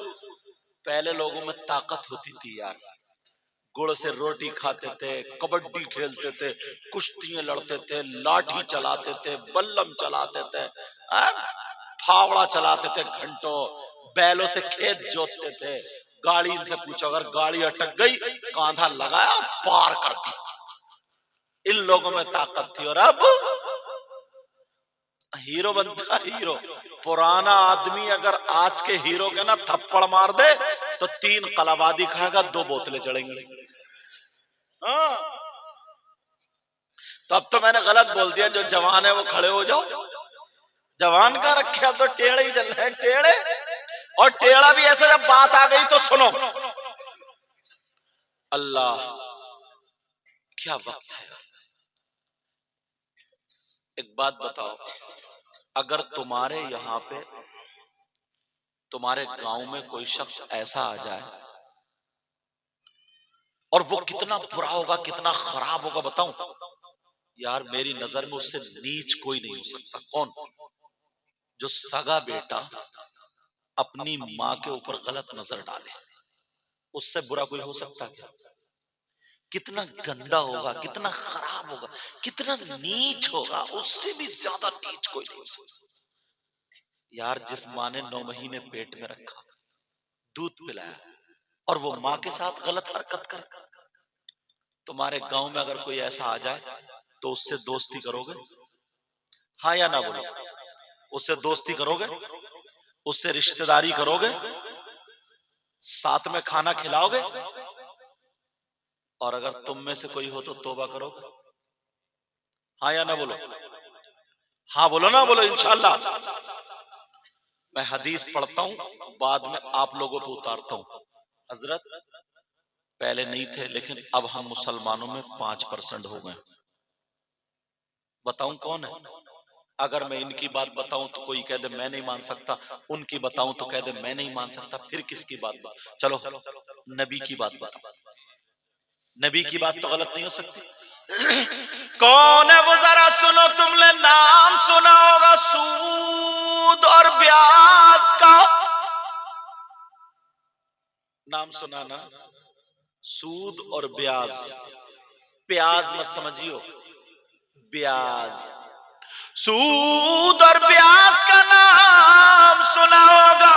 پہلے لوگوں میں طاقت ہوتی تھی یار، گڑ سے روٹی کھاتے تھے، کبڈی کھیلتے تھے، کشتیاں لڑتے تھے، لاٹھی چلاتے تھے، بلم چلاتے تھے، پھاوڑا چلاتے تھے گھنٹوں، بیلوں سے کھیت جوتتے تھے، گاڑی ان سے پوچھو اگر گاڑی اٹک گئی کاندھا لگایا پار کر دی، ان لوگوں میں طاقت تھی، اور اب ہیرو بنتا ہیرو۔ پرانا آدمی اگر آج کے ہیرو کے نا تھپڑ مار دے تو 3 قلابادی کھائے گا، 2 بوتلیں چڑھیں گی۔ تو اب تو میں نے غلط بول دیا، جو جوان ہے وہ کھڑے ہو جاؤ، جوان کا رکھے، اب تو ٹیڑے ہی چل رہے ہیں، ٹیڑے، اور ٹیڑا بھی ایسا جب بات آ گئی تو سنو، اللہ کیا وقت ہے۔ ایک بات بتاؤ، اگر تمہارے یہاں پہ تمہارے گاؤں میں کوئی شخص ایسا آ جائے اور وہ کتنا برا ہوگا، کتنا خراب ہوگا بتاؤں یار، میری نظر میں اس سے نیچ کوئی نہیں ہو سکتا۔ کون؟ جو سگا بیٹا اپنی ماں کے اوپر غلط نظر ڈالے، اس سے برا کوئی ہو سکتا کیا؟ کتنا گندا ہوگا، کتنا خراب ہوگا، کتنا نیچ ہوگا، اس سے بھی زیادہ نیچ کوئی نہیں ہو سکتا۔ یار جس ماں نے 9 مہینے پیٹ میں رکھا، دودھ پلایا، اور وہ ماں کے ساتھ غلط حرکت کر، تمہارے گاؤں میں اگر کوئی ایسا آ جائے تو اس سے دوستی کرو گے؟ ہاں یا نہ بولو؟ اس سے دوستی کرو گے، اس سے رشتہ داری کرو گے، ساتھ میں کھانا کھلاؤ گے، اور اگر تم میں سے کوئی ہو تو توبہ کرو گے؟ ہاں یا نہ بولو؟ ہاں بولو نا، بولو انشاءاللہ۔ میں حدیث پڑھتا ہوں، بعد میں آپ لوگوں پہ اتارتا ہوں۔ حضرت پہلے نہیں تھے، لیکن اب ہم مسلمانوں میں 5% ہو گئے۔ بتاؤں کون ہے؟ اگر میں ان کی بات بتاؤں تو کوئی کہہ دے میں نہیں مان سکتا، ان کی بتاؤں تو کہہ دے میں نہیں مان سکتا، پھر کس کی بات بتاؤں؟ چلو نبی کی بات بتاؤ۔ نبی کی بات تو غلط نہیں ہو سکتی۔ کون ہے وہ ذرا سنو، تم نے نام سنا ہوگا سود اور بیاج کا، نام سنا نا؟ سود اور بیاج، پیاز مت سمجھیو، بیاج، سود اور بیاج کا نام سنا ہوگا۔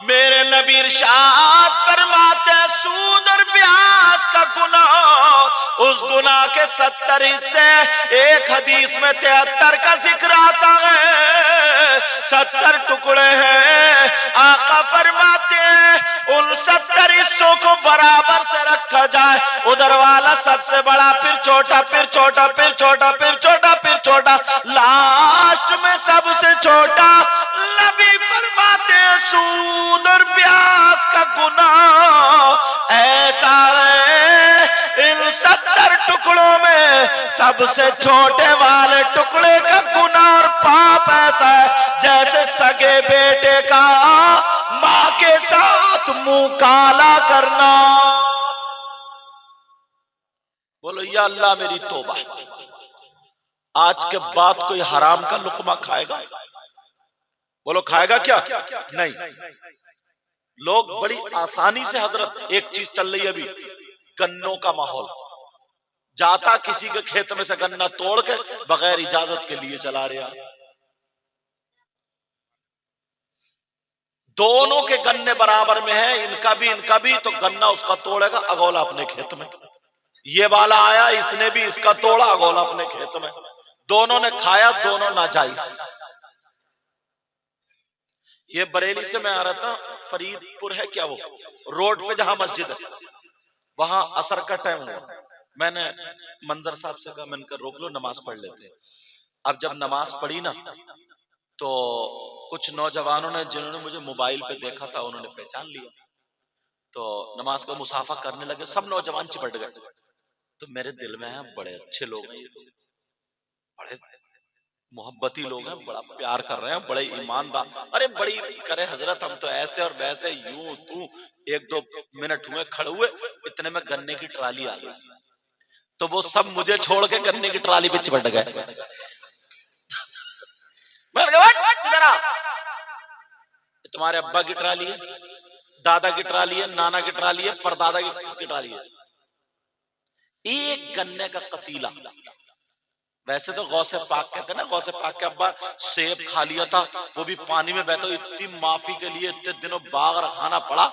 میرے نبی ارشاد فرماتے ہیں سود اور بیاج کا گناہ، اس گناہ کے 70 حصے، ایک حدیث میں 73 کا ذکر آتا ہے، 70 ٹکڑے ہیں۔ آقا فرماتے ہیں ان 70 حصوں کو برابر سے رکھا جائے، ادھر والا سب سے بڑا، پھر چھوٹا، پھر چھوٹا، پھر چھوٹا، پھر چھوٹا، پھر چھوٹا، لاسٹ میں سب سے چھوٹا۔ نبی فرماتے ہیں سود اور بیاج کا گناہ ایسا ہے، ان 70 ٹکڑوں میں سب سے چھوٹے والے ٹکڑے کا گناہ اور پاپ ایسا ہے جیسے سگے بیٹے کا ماں کے ساتھ منہ کالا کرنا۔ بولو یا اللہ میری توبہ۔ آج کے بعد کوئی حرام کا لقمہ کھائے گا؟ بولو کھائے گا کیا؟ نہیں۔ لوگ بڑی آسانی سے، حضرت ایک چیز چل رہی ہے ابھی، گنوں کا ماحول، جاتا کسی کے کھیت میں سے گنا توڑ کے بغیر اجازت کے لیے چلا رہا، دونوں کے گنے برابر میں ہیں، ان کا بھی تو گنا اس کا توڑے گا اگولا اپنے کھیت میں، یہ والا آیا اس نے بھی اس کا توڑا اگولا اپنے کھیت میں، دونوں نے کھایا، دونوں ناجائز۔ یہ بریلی سے میں آ رہا تھا، فرید پور ہے کیا وہ روڈ پہ جہاں مسجد ہے، وہاں عصر کا ٹائم ہوا، میں نے منظر صاحب سے کہا، میں نے کہا روک لو نماز پڑھ لیتے۔ اب جب نماز پڑھی نا تو کچھ نوجوانوں نے جنہوں نے مجھے موبائل پہ دیکھا تھا انہوں نے پہچان لیا، تو نماز کا مصافحہ کرنے لگے، سب نوجوان چپٹ گئے، تو میرے دل میں ہے بڑے اچھے لوگ ہیں، یہ تو بڑے محبتی لوگ ہیں، بڑا پیار کر رہے ہیں، بڑے ایماندار، ارے بڑی کرے حضرت ہم تو ایسے اور ویسے یوں تو 1-2 منٹ ہوئے کھڑے ہوئے، اتنے میں گنے کی ٹرالی آ گئی، تو وہ سب مجھے چھوڑ کے گنے کی ٹرالی پہ چپٹ گئے۔ میں نے کہا ادھر آ، تمہارے ابا کی ٹرالی ہے، دادا کی ٹرالی ہے، نانا کی ٹرالی ہے، پردادا کی ٹرالی ہے، ایک گنے کا قتیلہ۔ ویسے تو غوث پاک کہتے ہیں نا، غوث پاک کے ابا سیب کھا لیا تھا، وہ بھی پانی میں بہتا، اتنی معافی کے لیے اتنے دنوں باغ رکھانا پڑا،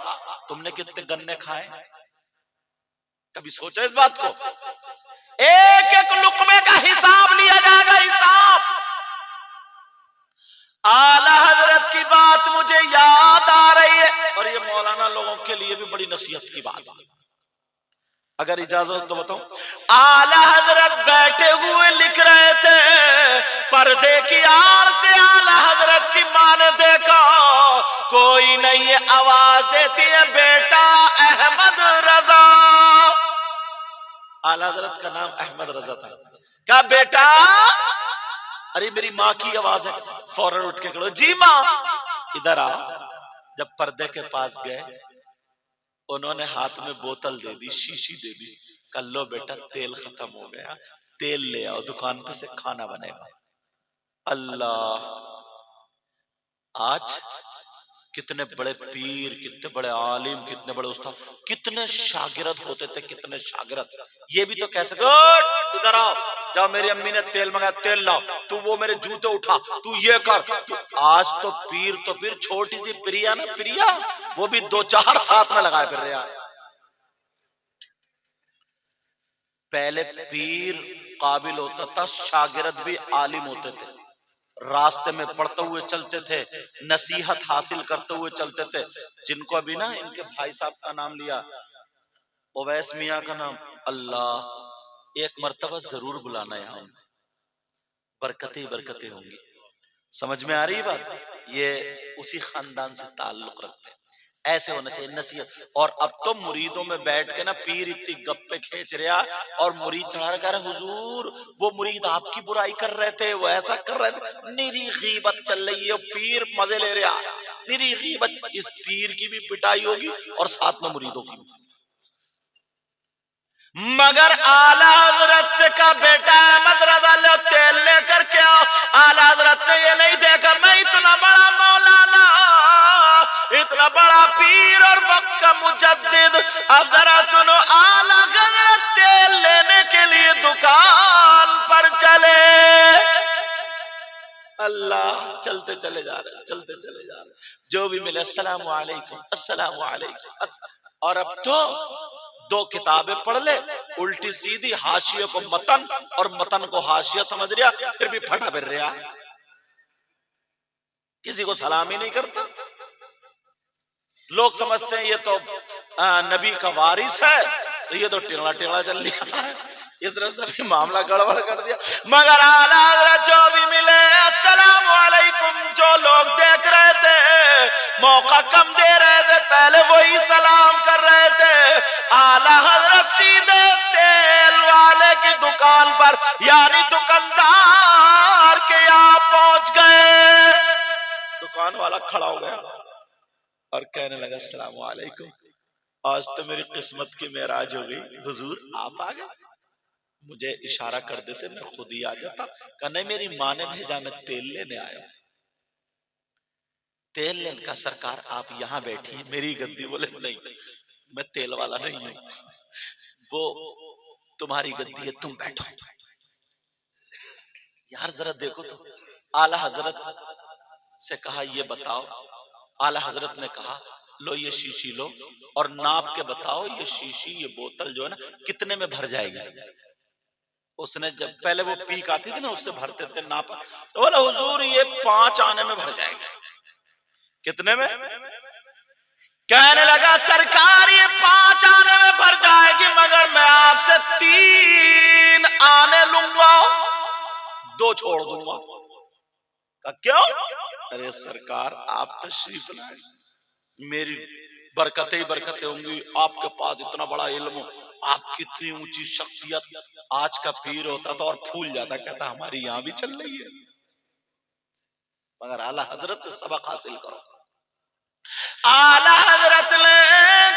تم نے کتنے گنے کھائے؟ کبھی سوچا اس بات کو؟ ایک ایک لقمے کا حساب لیا جائے گا، حساب۔ اعلی حضرت کی بات مجھے یاد آ رہی ہے، اور یہ مولانا لوگوں کے لیے بھی بڑی نصیحت کی بات ہے، اگر اجازت تو بتاؤں۔ اعلی حضرت بیٹھے ہوئے لکھ رہے تھے، پردے کی آڑ سے اعلی حضرت کی ماں نے دیکھا کوئی نہیں ہے، آواز دیتی ہے بیٹا احمد رضا، اعلی حضرت کا نام احمد رضا تھا، کہا بیٹا، ارے میری ماں کی آواز ہے، فوراً اٹھ کے کھڑو، جی ماں ادھر آ۔ جب پردے کے پاس گئے، انہوں نے ہاتھ میں بوتل دے دی، شیشی دے دی، کہا لو بیٹا تیل ختم ہو گیا، تیل لے آؤ دکان پہ سے کھانا بنے گا۔ اللہ، آج کتنے بڑے پیر، کتنے بڑے عالم، کتنے بڑے استاد، کتنے شاگرد ہوتے تھے، کتنے شاگرد، یہ بھی تو کہہ سکتے ادھر آؤ، جاؤ میری امی نے تیل منگایا تیل لاؤ، تو وہ میرے جوتے اٹھا، تو یہ کر۔ آج تو پیر چھوٹی سی پریا نا، پریا وہ بھی 2-4 ساتھ میں لگائے پھر رہا۔ پہلے پیر قابل ہوتا تھا، شاگرد بھی عالم ہوتے تھے، راستے میں پڑھتے ہوئے چلتے تھے، نصیحت حاصل کرتے ہوئے چلتے تھے. جن کو ابھی نا ان کے بھائی صاحب کا نام لیا، اویس میاں کا نام، اللہ ایک مرتبہ ضرور بلانا یہاں، برکتیں برکتیں ہوں گی. سمجھ میں آ رہی بات؟ یہ اسی خاندان سے تعلق رکھتے ہیں. ایسے ہونا چاہیے نصیحت. اور اب تو مریدوں میں بیٹھ کے نا پیر اتنی گپے کھینچ رہا، اور مرید چڑھا رہا، کہہ رہا حضور وہ مرید آپ کی برائی کر رہے تھے، وہ ایسا کر رہے تھے. نری غیبت چل رہی ہے، پیر مزے لے رہا، نری غیبت. اس پیر کی بھی پٹائی ہوگی اور ساتھ میں مریدوں کی. مگر اعلی حضرت سے کا بیٹا احمد رضا لو تیل لے کر کے آؤ. اعلی حضرت نے یہ نہیں دیکھا میں اتنا بڑا مولانا، اتنا بڑا پیر اور وقت کا مجدد. اب ذرا سنو، اعلی حضرت تیل لینے کے لیے دکان پر چلے. اللہ چلتے چلے جا رہے، چلتے چلے جا رہے، جو بھی ملے السلام علیکم السلام علیکم. اور اب تو دو کتابیں پڑھ لے، الٹی سیدھی، حاشیے کو متن اور متن کو حاشیہ سمجھ رہا، پھر بھی پھٹا پھر رہا، کسی کو سلام ہی نہیں کرتا. لوگ سمجھتے ہیں یہ تو نبی کا وارث ہے، تو یہ تو ٹیڑا ٹیڑا چل رہا ہے، اس طرح سے بھی معاملہ گڑبڑ کر دیا. مگر اعلیٰ حضرت جو بھی ملے السلام علیکم. جو لوگ دیکھ رہے تھے موقع کم دے رہے تھے، پہلے وہی سلام کر رہے تھے. اعلیٰ حضرت سیدھے تیل والے کی دکان پر، یعنی دکاندار کے یہاں پہنچ گئے. دکان والا کھڑا ہو گیا اور کہنے لگا السلام علیکم، آج تو میری قسمت کی معراج ہو گئی، حضور آپ آ گئے. مجھے اشارہ کر دیتے میں خود ہی آ جاتا. کہا نہیں، میری ماں نے بھیجا، میں تیل لینے آیا ہوں. تیل لینے کا سرکار آپ یہاں بیٹھی ہیں میری گدی. بولے نہیں، میں تیل والا نہیں ہوں، وہ تمہاری گدی ہے، تم بیٹھو. یار ذرا دیکھو تو، اعلی حضرت سے کہا یہ بتاؤ. اعلی حضرت نے کہا لو یہ شیشی لو اور ناپ کے بتاؤ یہ شیشی، یہ بوتل جو ہے نا کتنے میں بھر جائے گی. اس نے جب پہلے وہ پیک آتی تھی نا اس سے بھرتے تھے ناپا، تو بولا حضور یہ 5 آنے میں بھر جائے گی. کتنے میں؟ کہنے لگا سرکار یہ 5 آنے میں بھر جائے گی، مگر میں آپ سے 3 آنے لوں گا، 2 چھوڑ دوں گا. کہا کیوں؟ ارے سرکار آپ تشریف لائے، میری برکتیں ہی برکتیں ہوں گی، آپ کے پاس اتنا بڑا علم، آپ کی اتنی اونچی شخصیت. آج کا پیر ہوتا تو اور پھول جاتا، کہتا ہماری یہاں بھی چل رہی ہے. مگر اعلیٰ حضرت سے سبق حاصل کرو. اعلیٰ حضرت نے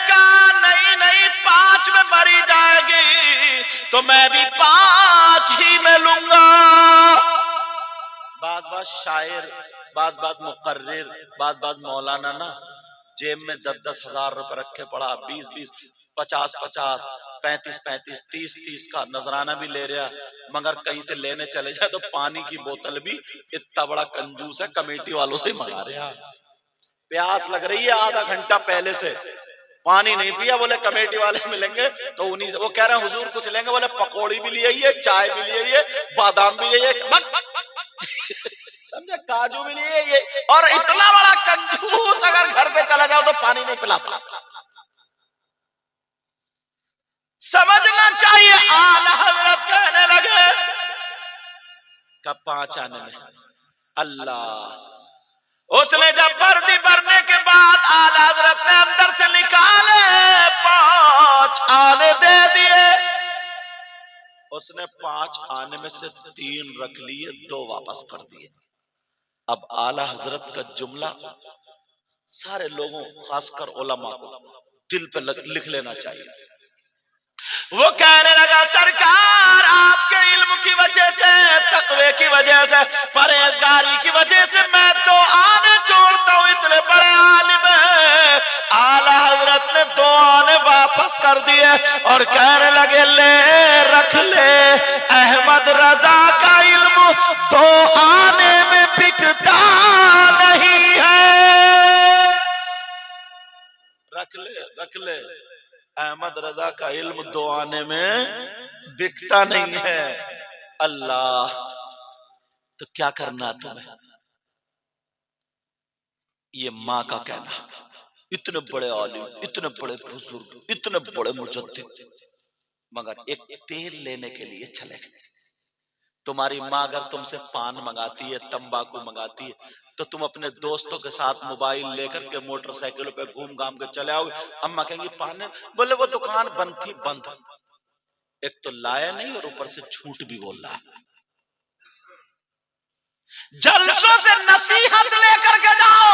کہا نہیں نہیں 5 میں بھری جائے گی تو میں بھی 5 ہی میں لوں گا. بعض شاعر، بعض مقرر، بعض مولانا نا جیب میں 10 ہزار روپے رکھے پڑا، 20 50 35 30 کا نذرانہ بھی لے رہا، مگر کہیں سے لینے چلے جائے تو پانی کی بوتل بھی اتنا بڑا کنجوس ہے کمیٹی والوں سے منگا رہا. پیاس لگ رہی ہے آدھا گھنٹہ پہلے سے، پانی نہیں پیا، بولے کمیٹی والے ملیں گے تو انہی سے. وہ کہہ رہے ہیں حضور کچھ لیں گے، بولے پکوڑی بھی لے آئیے، چائے بھی لے آئیے، بادام بھی لے آئیے، سمجھے، کاجو بھی لے آئیے. اور اتنا بڑا کنجوس اگر گھر پہ چلا جاؤ تو پانی نہیں پلاتا. سمجھنا چاہیے. اعلیٰ حضرت کہنے لگے کہ 5 آنے میں. اللہ، اس نے جب بردی بھرنے کے بعد اعلیٰ حضرت نے اندر سے نکالے 5 آنے دے دیے. اس نے 5 آنے میں سے 3 رکھ لیے، 2 واپس کر دیے. اب اعلیٰ حضرت کا جملہ سارے لوگوں خاص کر علماء کو دل پہ لکھ لینا چاہیے. وہ کہنے لگا سرکار آپ کے علم کی وجہ سے، تقوی کی وجہ سے، پرہیزگاری کی وجہ سے میں 2 آنے چھوڑتا ہوں، اتنے بڑے عالم ہیں. اعلیٰ حضرت نے 2 آنے واپس کر دیے اور کہنے لگے لے رکھ لے، احمد رضا کا علم 2 آنے میں بکتا نہیں ہے. رکھ لے رکھ لے، احمد رضا کا علم 2 آنے میں بکتا نہیں ہے. اللہ، تو کیا کرنا ہے تمہیں؟ یہ ماں کا کہنا، اتنے بڑے عالم، اتنے بڑے بزرگ، اتنے بڑے مجدد، مگر ایک تیل لینے کے لیے چلے گئے۔ تمہاری ماں اگر تم سے پان منگاتی ہے، تمباکو منگاتی ہے، تو تم اپنے دوستوں کے ساتھ موبائل لے کر کے موٹر سائیکلوں پہ گھوم گھام کے چلے آؤ گے، اماں کہیں گی پان ہے، بولے وہ دکان بند تھی، بند۔ ایک تو لایا نہیں اور اوپر سے جھوٹ بھی بول رہا ہے۔ جلسوں سے نصیحت لے کر کے جاؤ۔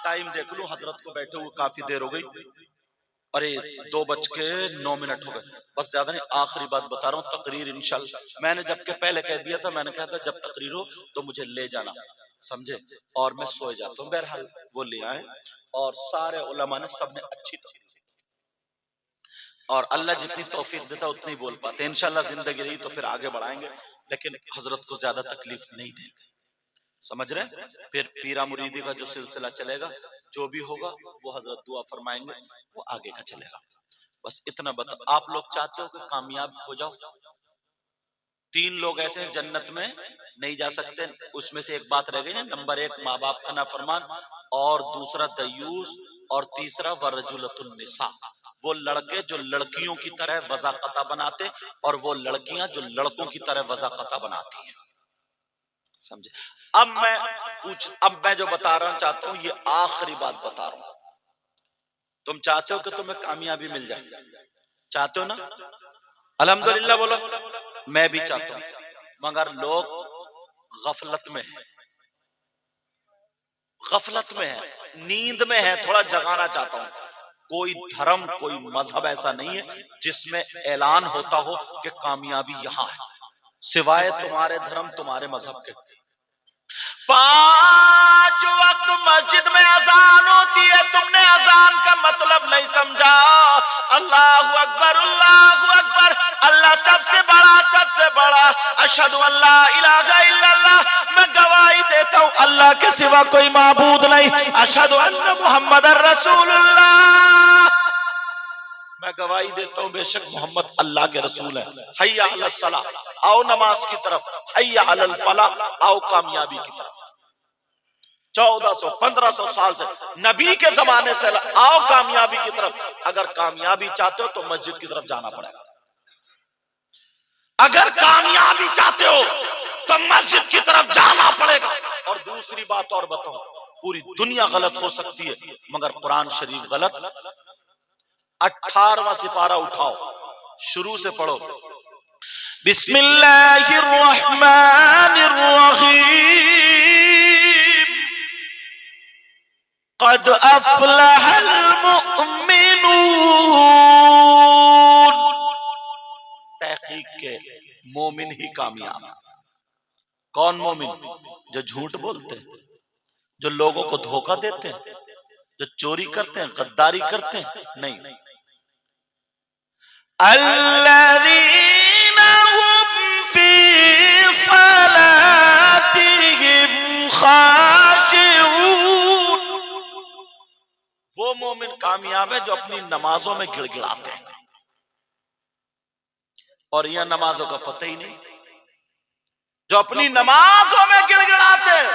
ٹائم دیکھ لوں، حضرت کو بیٹھے ہوئے کافی دیر ہو گئی، ارے 2:09 ہو گئے، بس زیادہ نہیں، آخری بات بتا رہا ہوں، تقریر انشاءاللہ میں نے جب کہ پہلے کہہ دیا تھا، میں نے کہا تھا جب تقریر ہو تو مجھے لے جانا، سمجھے، اور میں سوئے جاتا ہوں، بہرحال وہ لے آئے، اور سارے علماء نے سب نے اچھی تقریر، اور اللہ جتنی توفیق دیتا اتنی بول پاتے، انشاءاللہ زندگی رہی تو پھر آگے بڑھائیں گے، لیکن حضرت کو زیادہ تکلیف نہیں دیں گے، سمجھ رہے؟ پھر پیرا مریدی کا جو سلسلہ چلے گا، جو بھی ہوگا وہ حضرت دعا فرمائیں گے، وہ آگے کا چلے گا۔ بس اتنا بتا، آپ لوگ چاہتے ہو کہ کامیاب ہو جاؤ؟ 3 لوگ ایسے ہیں جنت میں نہیں جا سکتے، اس میں سے ایک بات رہ گئی نا، نمبر 1 ماں باپ کا نافرمان، اور دوسرا دیوس، اور تیسرا ورجلۃ النساء، وہ لڑکے جو لڑکیوں کی طرح وضاقتہ بناتے، اور وہ لڑکیاں جو لڑکوں کی طرح وضاقتہ بناتی ہیں، سمجھے؟ اب میں جو بتا رہا ہوں چاہتا ہوں، یہ آخری بات بتا رہا ہوں، تم چاہتے ہو کہ تمہیں کامیابی مل جائے، چاہتے ہو نا؟ الحمدللہ بولو، میں بھی چاہتا ہوں، مگر لوگ غفلت میں ہیں، غفلت میں ہے، نیند میں ہے، تھوڑا جگانا چاہتا ہوں۔ کوئی دھرم، کوئی مذہب ایسا نہیں ہے جس میں اعلان ہوتا ہو کہ کامیابی یہاں ہے، سوائے تمہارے دھرم، تمہارے مذہب کے۔ 5 وقت مسجد میں اذان ہوتی ہے، تم نے اذان کا مطلب نہیں سمجھا، اللہ اکبر، اللہ اکبر، اللہ سب سے بڑا، سب سے بڑا، اشہد ان لا الہ الا اللہ، میں گواہی دیتا ہوں اللہ کے سوا کوئی معبود نہیں، اشہد ان محمد رسول اللہ، میں گواہی دیتا ہوں بے شک محمد اللہ کے رسول ہے، حی علی الصلاۃ، آؤ نماز کی طرف، حی علی الفلاح، آؤ کامیابی کی طرف۔ 1400-1500 سال سے نبی کے زمانے سے آؤ کامیابی کی طرف۔ اگر کامیابی چاہتے ہو تو مسجد کی طرف جانا پڑے گا، اگر کامیابی چاہتے ہو تو مسجد کی طرف جانا پڑے گا۔ اور دوسری بات اور بتاؤں، پوری دنیا غلط ہو سکتی ہے مگر قرآن شریف غلط۔ 18واں سپارہ اٹھاؤ، شروع سے پڑھو، بسم اللہ الرحمن الرحیم، قد افلح المؤمنون، تحقیق کے مومن ہی کامیاب۔ کون مومن؟ جو جھوٹ بولتے ہیں، جو لوگوں کو دھوکہ دیتے ہیں، جو چوری کرتے ہیں، غداری کرتے ہیں، نہیں، الذین هم فی صلاتهم خاشعون، وہ مومن کامیاب ہے جو اپنی نمازوں میں گڑ گڑاتے ہیں، اور یہ نمازوں کا پتہ ہی نہیں، جو اپنی نمازوں میں گڑ گڑاتے ہیں،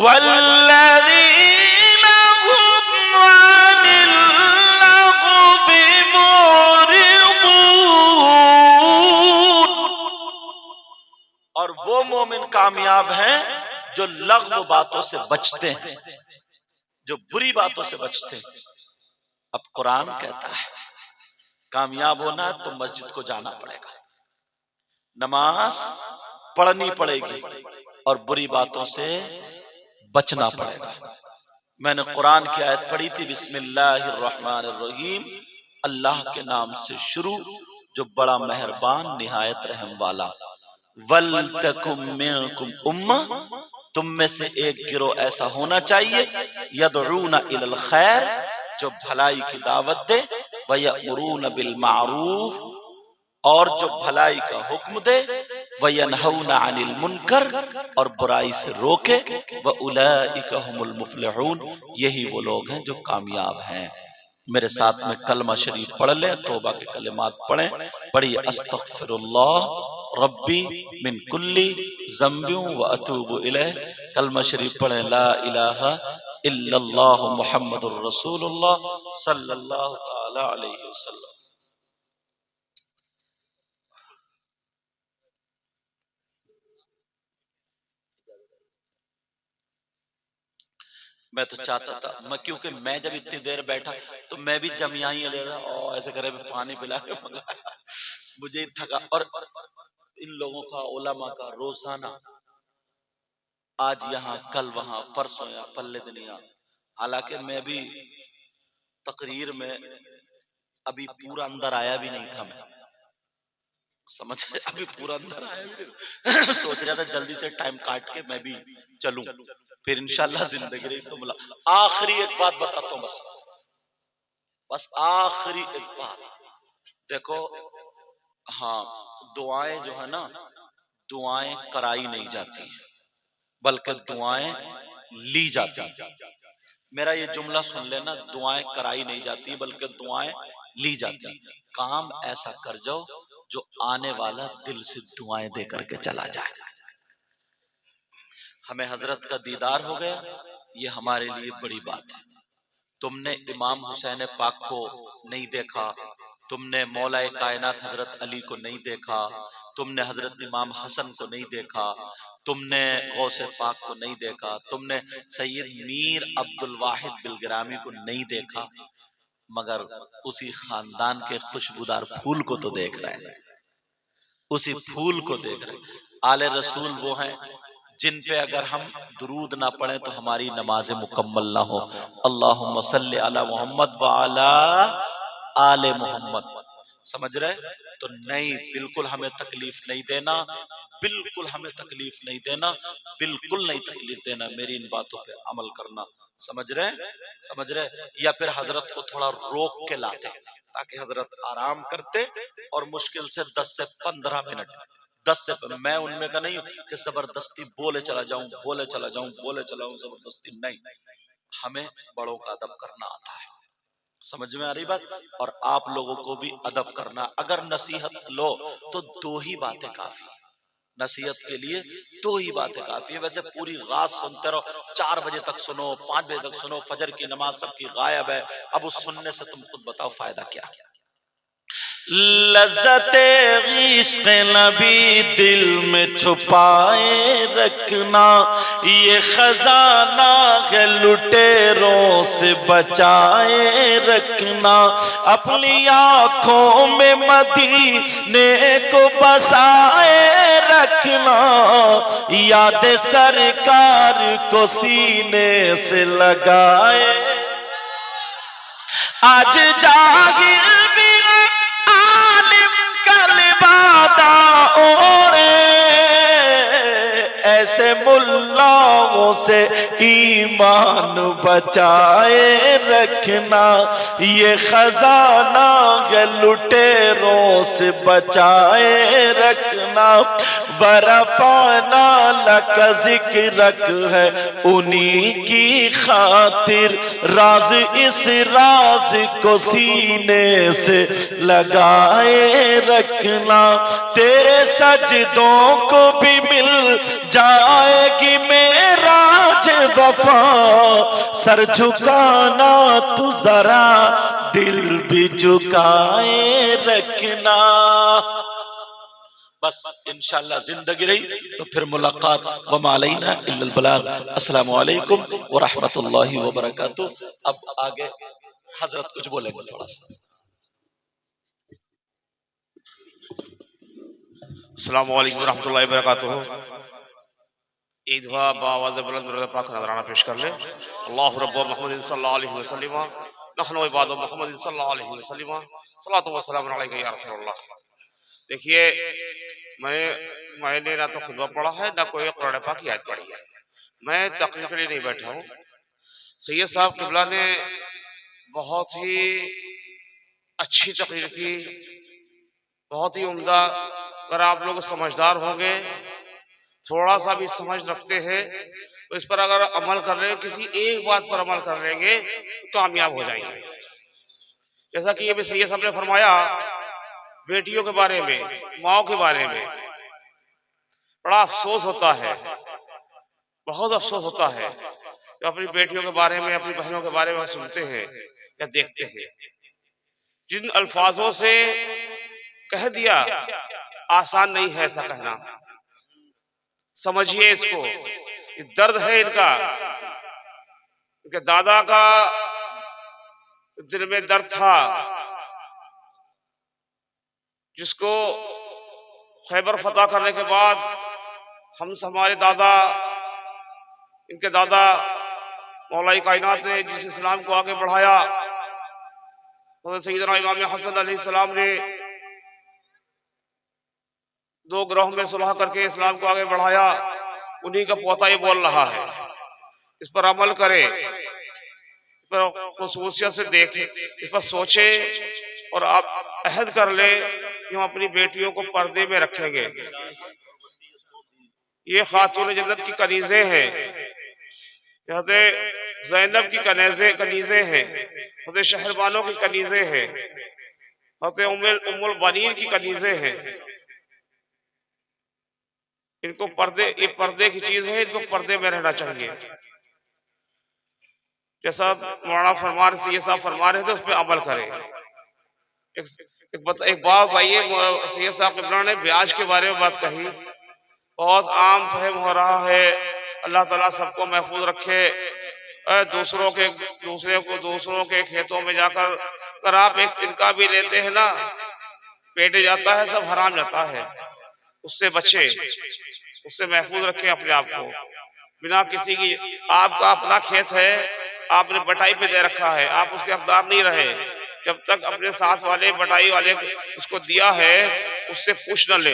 والذین هم عن اللغو معرضون، اور وہ مومن کامیاب ہیں جو لغو باتوں سے بچتے ہیں، جو بری باتوں سے بچتے ہیں۔ اب قرآن کہتا ہے کامیاب ہونا ہے تو مسجد کو جانا پڑے گا، نماز پڑھنی پڑے گی، اور بری باتوں سے بچنا پڑے گا۔ میں نے قرآن کی آیت پڑھی تھی، بسم اللہ الرحمن الرحیم، اللہ کے نام سے شروع جو بڑا مہربان نہایت رحم والا۔ وَلْتَكُمْ مِنْكُمْ أُمَّةٌ، تم میں سے ایک گروہ ایسا ہونا چاہیے، يَدْعُونَ إِلَى الْخَيْرِ، جو بھلائی کی دعوت دے، وَيَأْمُرُونَ بِالْمَعْرُوفِ، اور جو بھلائی کا حکم دے، وَيَنْهَوْنَ عَنِ الْمُنْكَرِ، اور برائی سے روکے، وَأُولَئِكَ هُمُ الْمُفْلِحُونَ، یہی وہ لوگ ہیں جو کامیاب ہیں۔ میرے ساتھ میں کلمہ شریف پڑھ لیں، توبہ کے کلمات پڑھیں، پڑھیے، استغفر اللہ ربی من کلی ذنب و اتوب الیہ. کلمہ شریف پڑھیں لا الہ الا اللہ محمد الرسول اللہ صلی اللہ تعالی علیہ وسلم. میں تو چاہتا تھا کیونکہ میں جب اتنی دیر بیٹھا تو میں بھی جمعیاں لے رہا اور ایسے کرے پانی پلا کے مجھے تھکا. اور ان لوگوں کا علماء کا روزانہ آج یہاں کل وہاں پرسوں یا پلے دن یہاں. حالانکہ میں بھی تقریر میں ابھی پورا اندر آیا بھی نہیں تھا. میں سمجھ ابھی پورا اندر آیا بھی نہیں. سوچ رہا تھا جلدی سے ٹائم کاٹ کے میں بھی چلوں پھر انشاءاللہ زندگی رہی تو ملا. آخری ایک بات بتاتا ہوں بس آخری ایک بات. دیکھو ہاں دعائیں جو ہے نا دعائیں کرائی نہیں جاتی بلکہ دعائیں لی جاتی. میرا یہ جملہ سن لینا دعائیں کرائی نہیں جاتی بلکہ دعائیں لی جاتی. کام ایسا کر جاؤ جو آنے والا دل سے دعائیں دے کر کے چلا جائے. ہمیں حضرت کا دیدار ہو گیا یہ ہمارے لیے بڑی بات ہے. تم نے امام حسین پاک کو نہیں دیکھا, تم نے مولا کائنات حضرت علی کو نہیں دیکھا, تم نے حضرت امام حسن کو نہیں دیکھا, تم نے غوث پاک کو نہیں دیکھا, تم نے سید میر عبد الواحد بلگرامی کو نہیں دیکھا, مگر اسی خاندان کے خوشبودار پھول کو تو دیکھ رہے ہیں. اسی پھول کو دیکھ رہے ہیں. آل رسول وہ ہیں جن پہ اگر ہم درود نہ پڑھیں تو ہماری نماز مکمل نہ ہو. اللہم صلی علی محمد وعلا آل محمد. سمجھ رہے تو نہیں بالکل ہمیں تکلیف نہیں دینا, بالکل ہمیں تکلیف نہیں دینا, بالکل نہیں تکلیف دینا. میری ان باتوں پہ عمل کرنا. سمجھ رہے یا پھر حضرت کو تھوڑا روک کے لاتے تاکہ حضرت آرام کرتے اور مشکل سے 10 سے 15 منٹ 10 سے میں ان میں کا نہیں ہوں کہ زبردستی بولے چلا جاؤں زبردستی نہیں. ہمیں بڑوں کا ادب کرنا آتا ہے. سمجھ میں آ رہی بات. اور آپ لوگوں کو بھی ادب کرنا. اگر نصیحت لو تو 2 ہی باتیں کافی. نصیحت کے لیے 2 ہی باتیں کافی ہے. ویسے پوری رات سنتے رہو, 4 بجے تک سنو, 5 بجے تک سنو, فجر کی نماز سب کی غائب ہے. اب اس سننے سے تم خود بتاؤ فائدہ کیا. لذت عشق نبی دل میں چھپائے رکھنا, یہ خزانہ ہے لٹیروں سے بچائے رکھنا. اپنی آنکھوں میں مدینے کو بسائے رکھنا, یاد سرکار کو سینے سے لگائے. آج جاہل بھی عالم کا لبادہ اوڑے, ایسے ملاؤں سے ایمان بچائے رکھنا. یہ خزانہ ہے لٹیروں سے بچائے رکھنا. ورفعنا لک ذکرک ہے انہی کی خاطر, راز اس راز کو سینے سے لگائے رکھنا. تیرے سجدوں کو بھی مل جائے گی معراج وفا, سر جھکانا تو ذرا دل بھی جھکائے رکھنا. بس انشاءاللہ زندگی رہی تو پھر ملاقات. وما علینا الا البلاغ. السلام علیکم ورحمۃ اللہ وبرکاتہ. اب آگے حضرت کچھ بولیں گے تھوڑا سا. السلام علیکم ورحمۃ اللہ وبرکاتہ. عید ہوا باواز بلند درود پاک نذرانہ پیش کر لے. اللہ رب محمد صلی اللہ علیہ وسلم نحن عباد محمد صلی اللہ علیہ وسلم صلاۃ و سلام علیک یا رسول اللہ. دیکھیے میں نے نہ تو خطبہ پڑھا ہے نہ کوئی قرآن پاک کی آیت پڑھی ہے. میں تقریر کے لیے نہیں بیٹھا ہوں. سید صاحب قبلہ نے بہت ہی اچھی تقریر کی, بہت ہی عمدہ. اگر آپ لوگ سمجھدار ہوں گے, تھوڑا سا بھی سمجھ رکھتے ہیں تو اس پر اگر عمل کر رہے ہیں, کسی ایک بات پر عمل کر لیں گے تو کامیاب ہو جائیں گے. جیسا کہ یہ بھی سید صاحب نے فرمایا بیٹیوں کے بارے میں, ماؤں کے بارے میں, بڑا افسوس ہوتا ہے، بہت افسوس ہوتا ہے جو اپنی بیٹیوں کے بارے میں، اپنی بہنوں کے بارے میں سنتے ہیں یا دیکھتے ہیں، جن الفاظوں سے کہہ دیا آسان نہیں ہے ایسا کہنا. سمجھیے اس کو، یہ درد ہے ان کا. ان کے دادا کا دل میں درد تھا، جس کو خیبر فتح کرنے کے بعد ہمارے دادا، ان کے دادا مولا کائنات نے جس اسلام کو آگے بڑھایا، حضرت سیدنا امام حسن علیہ السلام نے 2 گروہ میں صلح کر کے اسلام کو آگے بڑھایا، انہی کا پوتا یہ بول رہا ہے. اس پر عمل کرے، اس پر خصوصیت سے دیکھے، اس پر سوچے اور آپ عہد کر لے کہ ہم اپنی بیٹیوں کو پردے میں رکھیں گے. یہ خاتون جنت کی کنیزیں ہیں، حضرت زینب کی کنیزیں ہیں، حضرت شہربانوں کی کنیزیں ہیں، حضرت ام البنین کی کنیزیں ہیں. ان کو پردے، یہ پردے کی چیز ہے، ان کو پردے میں رہنا چاہیے. جیسا مولانا سید صاحب فرما رہے تھے اس پہ عمل کریں. ایک باب آئیے، سید صاحب قبلہ نے بیاج کے بارے میں بات کہی، بہت عام فہم ہو رہا ہے. اللہ تعالیٰ سب کو محفوظ رکھے. دوسروں کے کھیتوں میں جا کر اگر آپ ایک تنکا بھی لیتے ہیں نا، پیٹ جاتا ہے، سب حرام جاتا ہے. اس سے بچے، اس سے محفوظ رکھیں اپنے آپ کو. بنا کسی کی، آپ کا اپنا کھیت ہے، آپ نے بٹائی پہ دے رکھا ہے، آپ اس کے حقدار نہیں رہے. جب تک اپنے ساتھ والے بٹائی والے اس کو دیا ہے اس سے پوچھ نہ لے.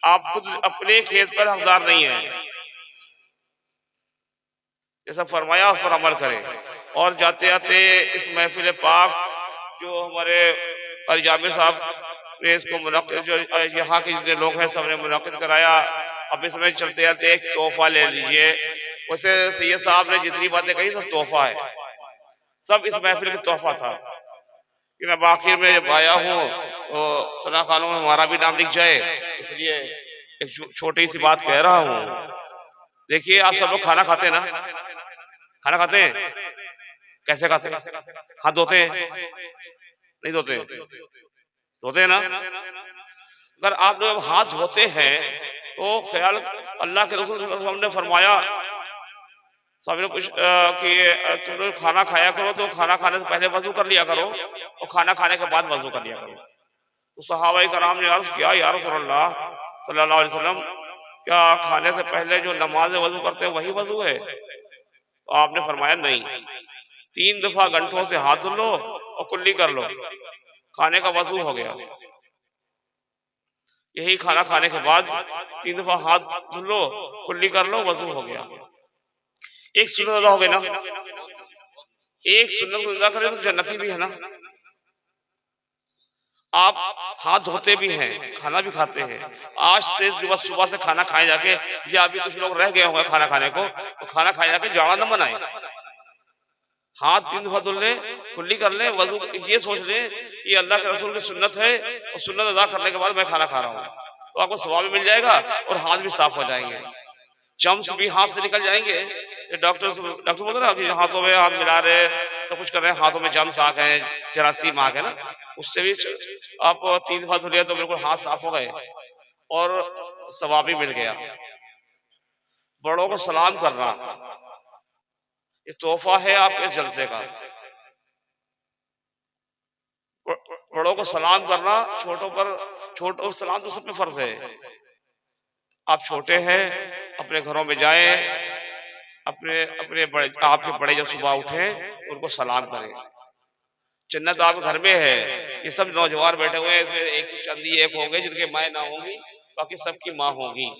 آپ خود اپنے کھیت پر حقدار نہیں ہیں. جیسا فرمایا اس پر عمل کریں. اور جاتے جاتے اس محفل پاک جو ہمارے قاری جابر صاحب نے اس کو منعقد، جو یہاں کے جتنے لوگ ہیں سب نے منعقد کرایا، اب اس میں چلتے جاتے ایک تحفہ لے لیجئے. ویسے سید صاحب نے جتنی باتیں کہی سب تحفہ ہے، سب اس محفل کا تحفہ تھا. کہ اب آخر میں جب آیا ہوں تو ثنا خانوں میں ہمارا بھی نام لکھ جائے، اس لیے ایک چھوٹی سی بات کہہ رہا ہوں. دیکھیے آپ سب لوگ کھانا کھاتے ہیں نا؟ کھانا کھاتے ہیں؟ کیسے کھاتے ہیں؟ ہاتھ دھوتے ہیں؟ نہیں دھوتے؟ دھوتے ہیں نا؟ اگر آپ لوگ ہاتھ دھوتے ہیں تو خیال، اللہ کے رسول صلی اللہ علیہ وسلم نے فرمایا سب نے کچھ کہ تم لوگ کھانا کھایا کرو تو کھانا کھانے سے پہلے وضو کر لیا کرو اور کھانا کھانے کے بعد وضو کر لیا کرو. تو صحابہ کرام نے عرض کیا یا رسول اللہ صلی اللہ علیہ وسلم، کیا کھانے سے پہلے جو نماز وضو کرتے ہیں وہی وضو ہے؟ تو آپ نے فرمایا نہیں، 3 دفعہ گھنٹوں سے ہاتھ دھل لو اور کلی کر لو، کھانے کا وضو ہو گیا. یہی کھانا کھانے کے بعد 3 دفعہ ہاتھ دھل لو، کلی کر لو، وضو ہو گیا. ایک سنت ادا ہو گئی نا؟ ایک سنت کو ادا کرے تو جنتی بھی ہے نا. آپ ہاتھ دھوتے بھی ہیں، کھانا بھی کھاتے ہیں. آج سے صبح سے کھانا کھائے جا کے، یا ابھی کچھ لوگ رہ گئے ہوں گے کھانا کھانے کو، تو کھانا کھائے جا کے جاڑا نہ بنائیں. ہاتھ 3 دفعہ دھل لیں، کلی کر لیں، وضو. یہ سوچ لیں یہ اللہ کے رسول کی سنت ہے اور سنت ادا کرنے کے بعد میں کھانا کھا رہا ہوں، تو آپ کو ثواب بھی مل جائے گا اور ہاتھ بھی صاف ہو جائیں گے، جرمز بھی ہاتھ سے نکل جائیں گے. ڈاکٹر بولتے نا کہ ہاتھوں میں ہاتھ ملا رہے، سب کچھ کر رہے ہیں، ہاتھوں میں جرمز آ گئے، جراثیم آ گئے نا، اس سے بھی آپ 3 دفعہ دھلے تو بالکل ہاتھ صاف ہو گئے اور ثواب بھی مل گیا. بڑوں کو سلام کرنا یہ تحفہ ہے آپ کے جلسے کا. بڑوں کو سلام کرنا، چھوٹوں سلام تو سب پہ فرض ہے. آپ چھوٹے ہیں، اپنے گھروں میں جائیں، اپنے بڑے، آپ کے بڑے جب صبح اٹھیں ان کو سلام کریں. جنت آپ کے گھر میں ہے. یہ سب نوجوان بیٹھے ہوئے ہیں، اس میں ایک چندی ایک ہوں گے جن کے مائیں نہ ہوں گی، باقی سب کی ماں ہوں گی.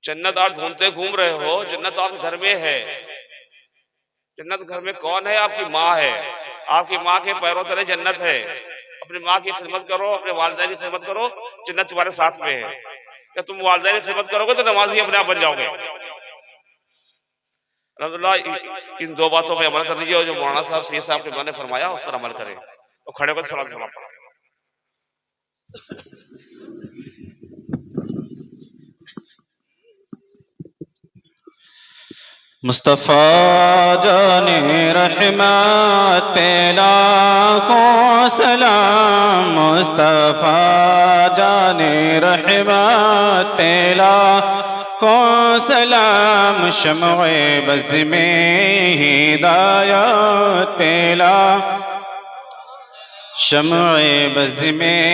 جنت آپ ڈھونڈتے گھوم رہے ہو، جنت آپ کے گھر میں ہے. جنت گھر میں کون ہے؟ آپ کی ماں ہے. آپ کی ماں کے پیروں تلے جنت ہے. اپنی ماں کی خدمت کرو، اپنے والدین کی خدمت کرو، جنت تمہارے ساتھ میں ہے. کہ تم والدین کی خدمت کرو گے تو نمازی اپنے آپ بن جاؤ گے. الحمدللہ ان 2 باتوں پہ عمل کر لیجیے، اور جو مولانا صاحب سید صاحب کے نے فرمایا اس پر عمل کریں. تو کھڑے ہو کر سلام پڑھیں. مصطفیٰ جان رحمت پہ لاکھوں سلام، مصطفیٰ جان رحمت پہ لاکھوں سلام، شمع بز میں ہدایت پہ شمع بز میں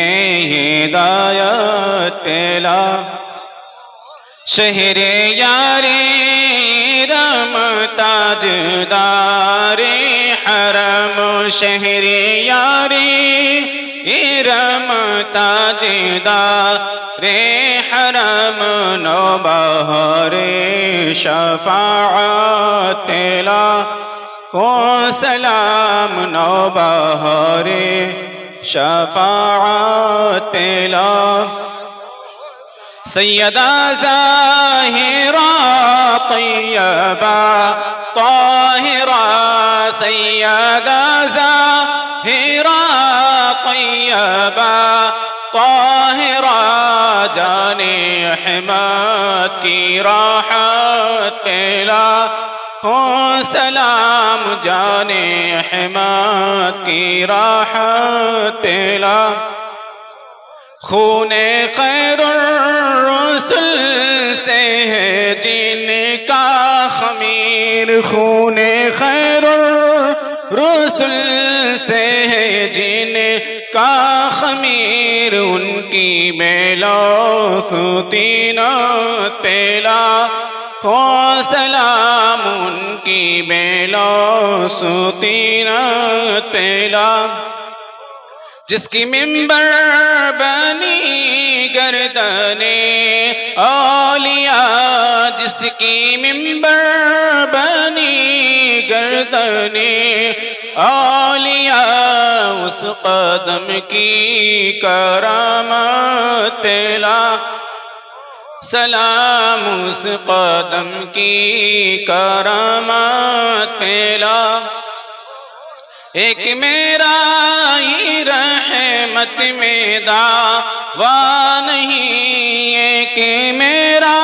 ہدایت پہ شہر یاری رم تاجدار حرم، شہر یاری رم تاجدار حرم، نوبہار شفاعت لاکھوں سلام، نوبہار شفاعت لاکھوں سیدہ ظاہرہ طیبہ طاہرہ، سیدہ ظاہرہ طیبہ طاہرہ، جان احمد کی راحت پہ لاکھوں سلام، جان احمد کی راحت پہ خون خیر الرسل سے ہے جن کا خمیر، خون خیر الرسل سے ہے جن کا خمیر، ان کی بلوث طینت پہ لاکھوں سلام، ان کی بلوث طینت پہ جس کی منبر بنی گردن اولیاء، جس کی منبر بنی گردن اولیاء، اس قدم کی کرامت پہ سلام، اس قدم کی کرامت پہ ایک میرا ہی رحمت میں دعویٰ نہیں، ایک میرا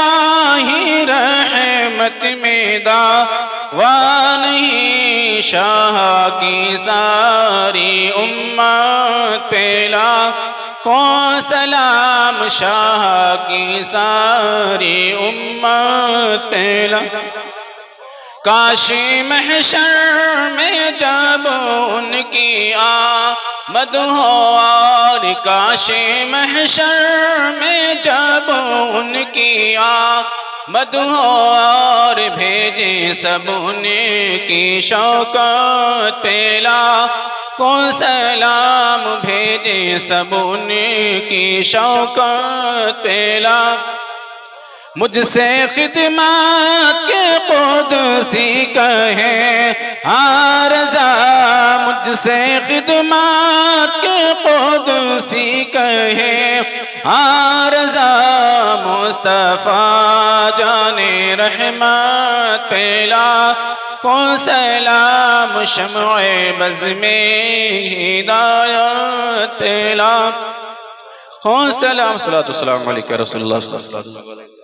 ہی رحمت میں دعویٰ نہیں، شاہ کی ساری امت پہ لاکھوں سلام، شاہ کی ساری امت پہ کاش محشر میں جب ان کی آمد ہو، اور کاش محشر میں جب ان کی آمد ہو، اور بھیجے سب ان کی شوکت پہ لاکھوں سلام، بھیجے سب ان کی شوکت پہ مجھ سے خدمات کے قدسی کہیں رضا، مجھ سے خدمات کے قدسی کہیں رضا، مصطفیٰ جان رحمت پہ لاکھوں سلام، شمع بز میں ہدایت پہ لاکھوں سلام، صلاۃ والسلام علیک رسول اللہ صلی اللہ علیہ وسلم۔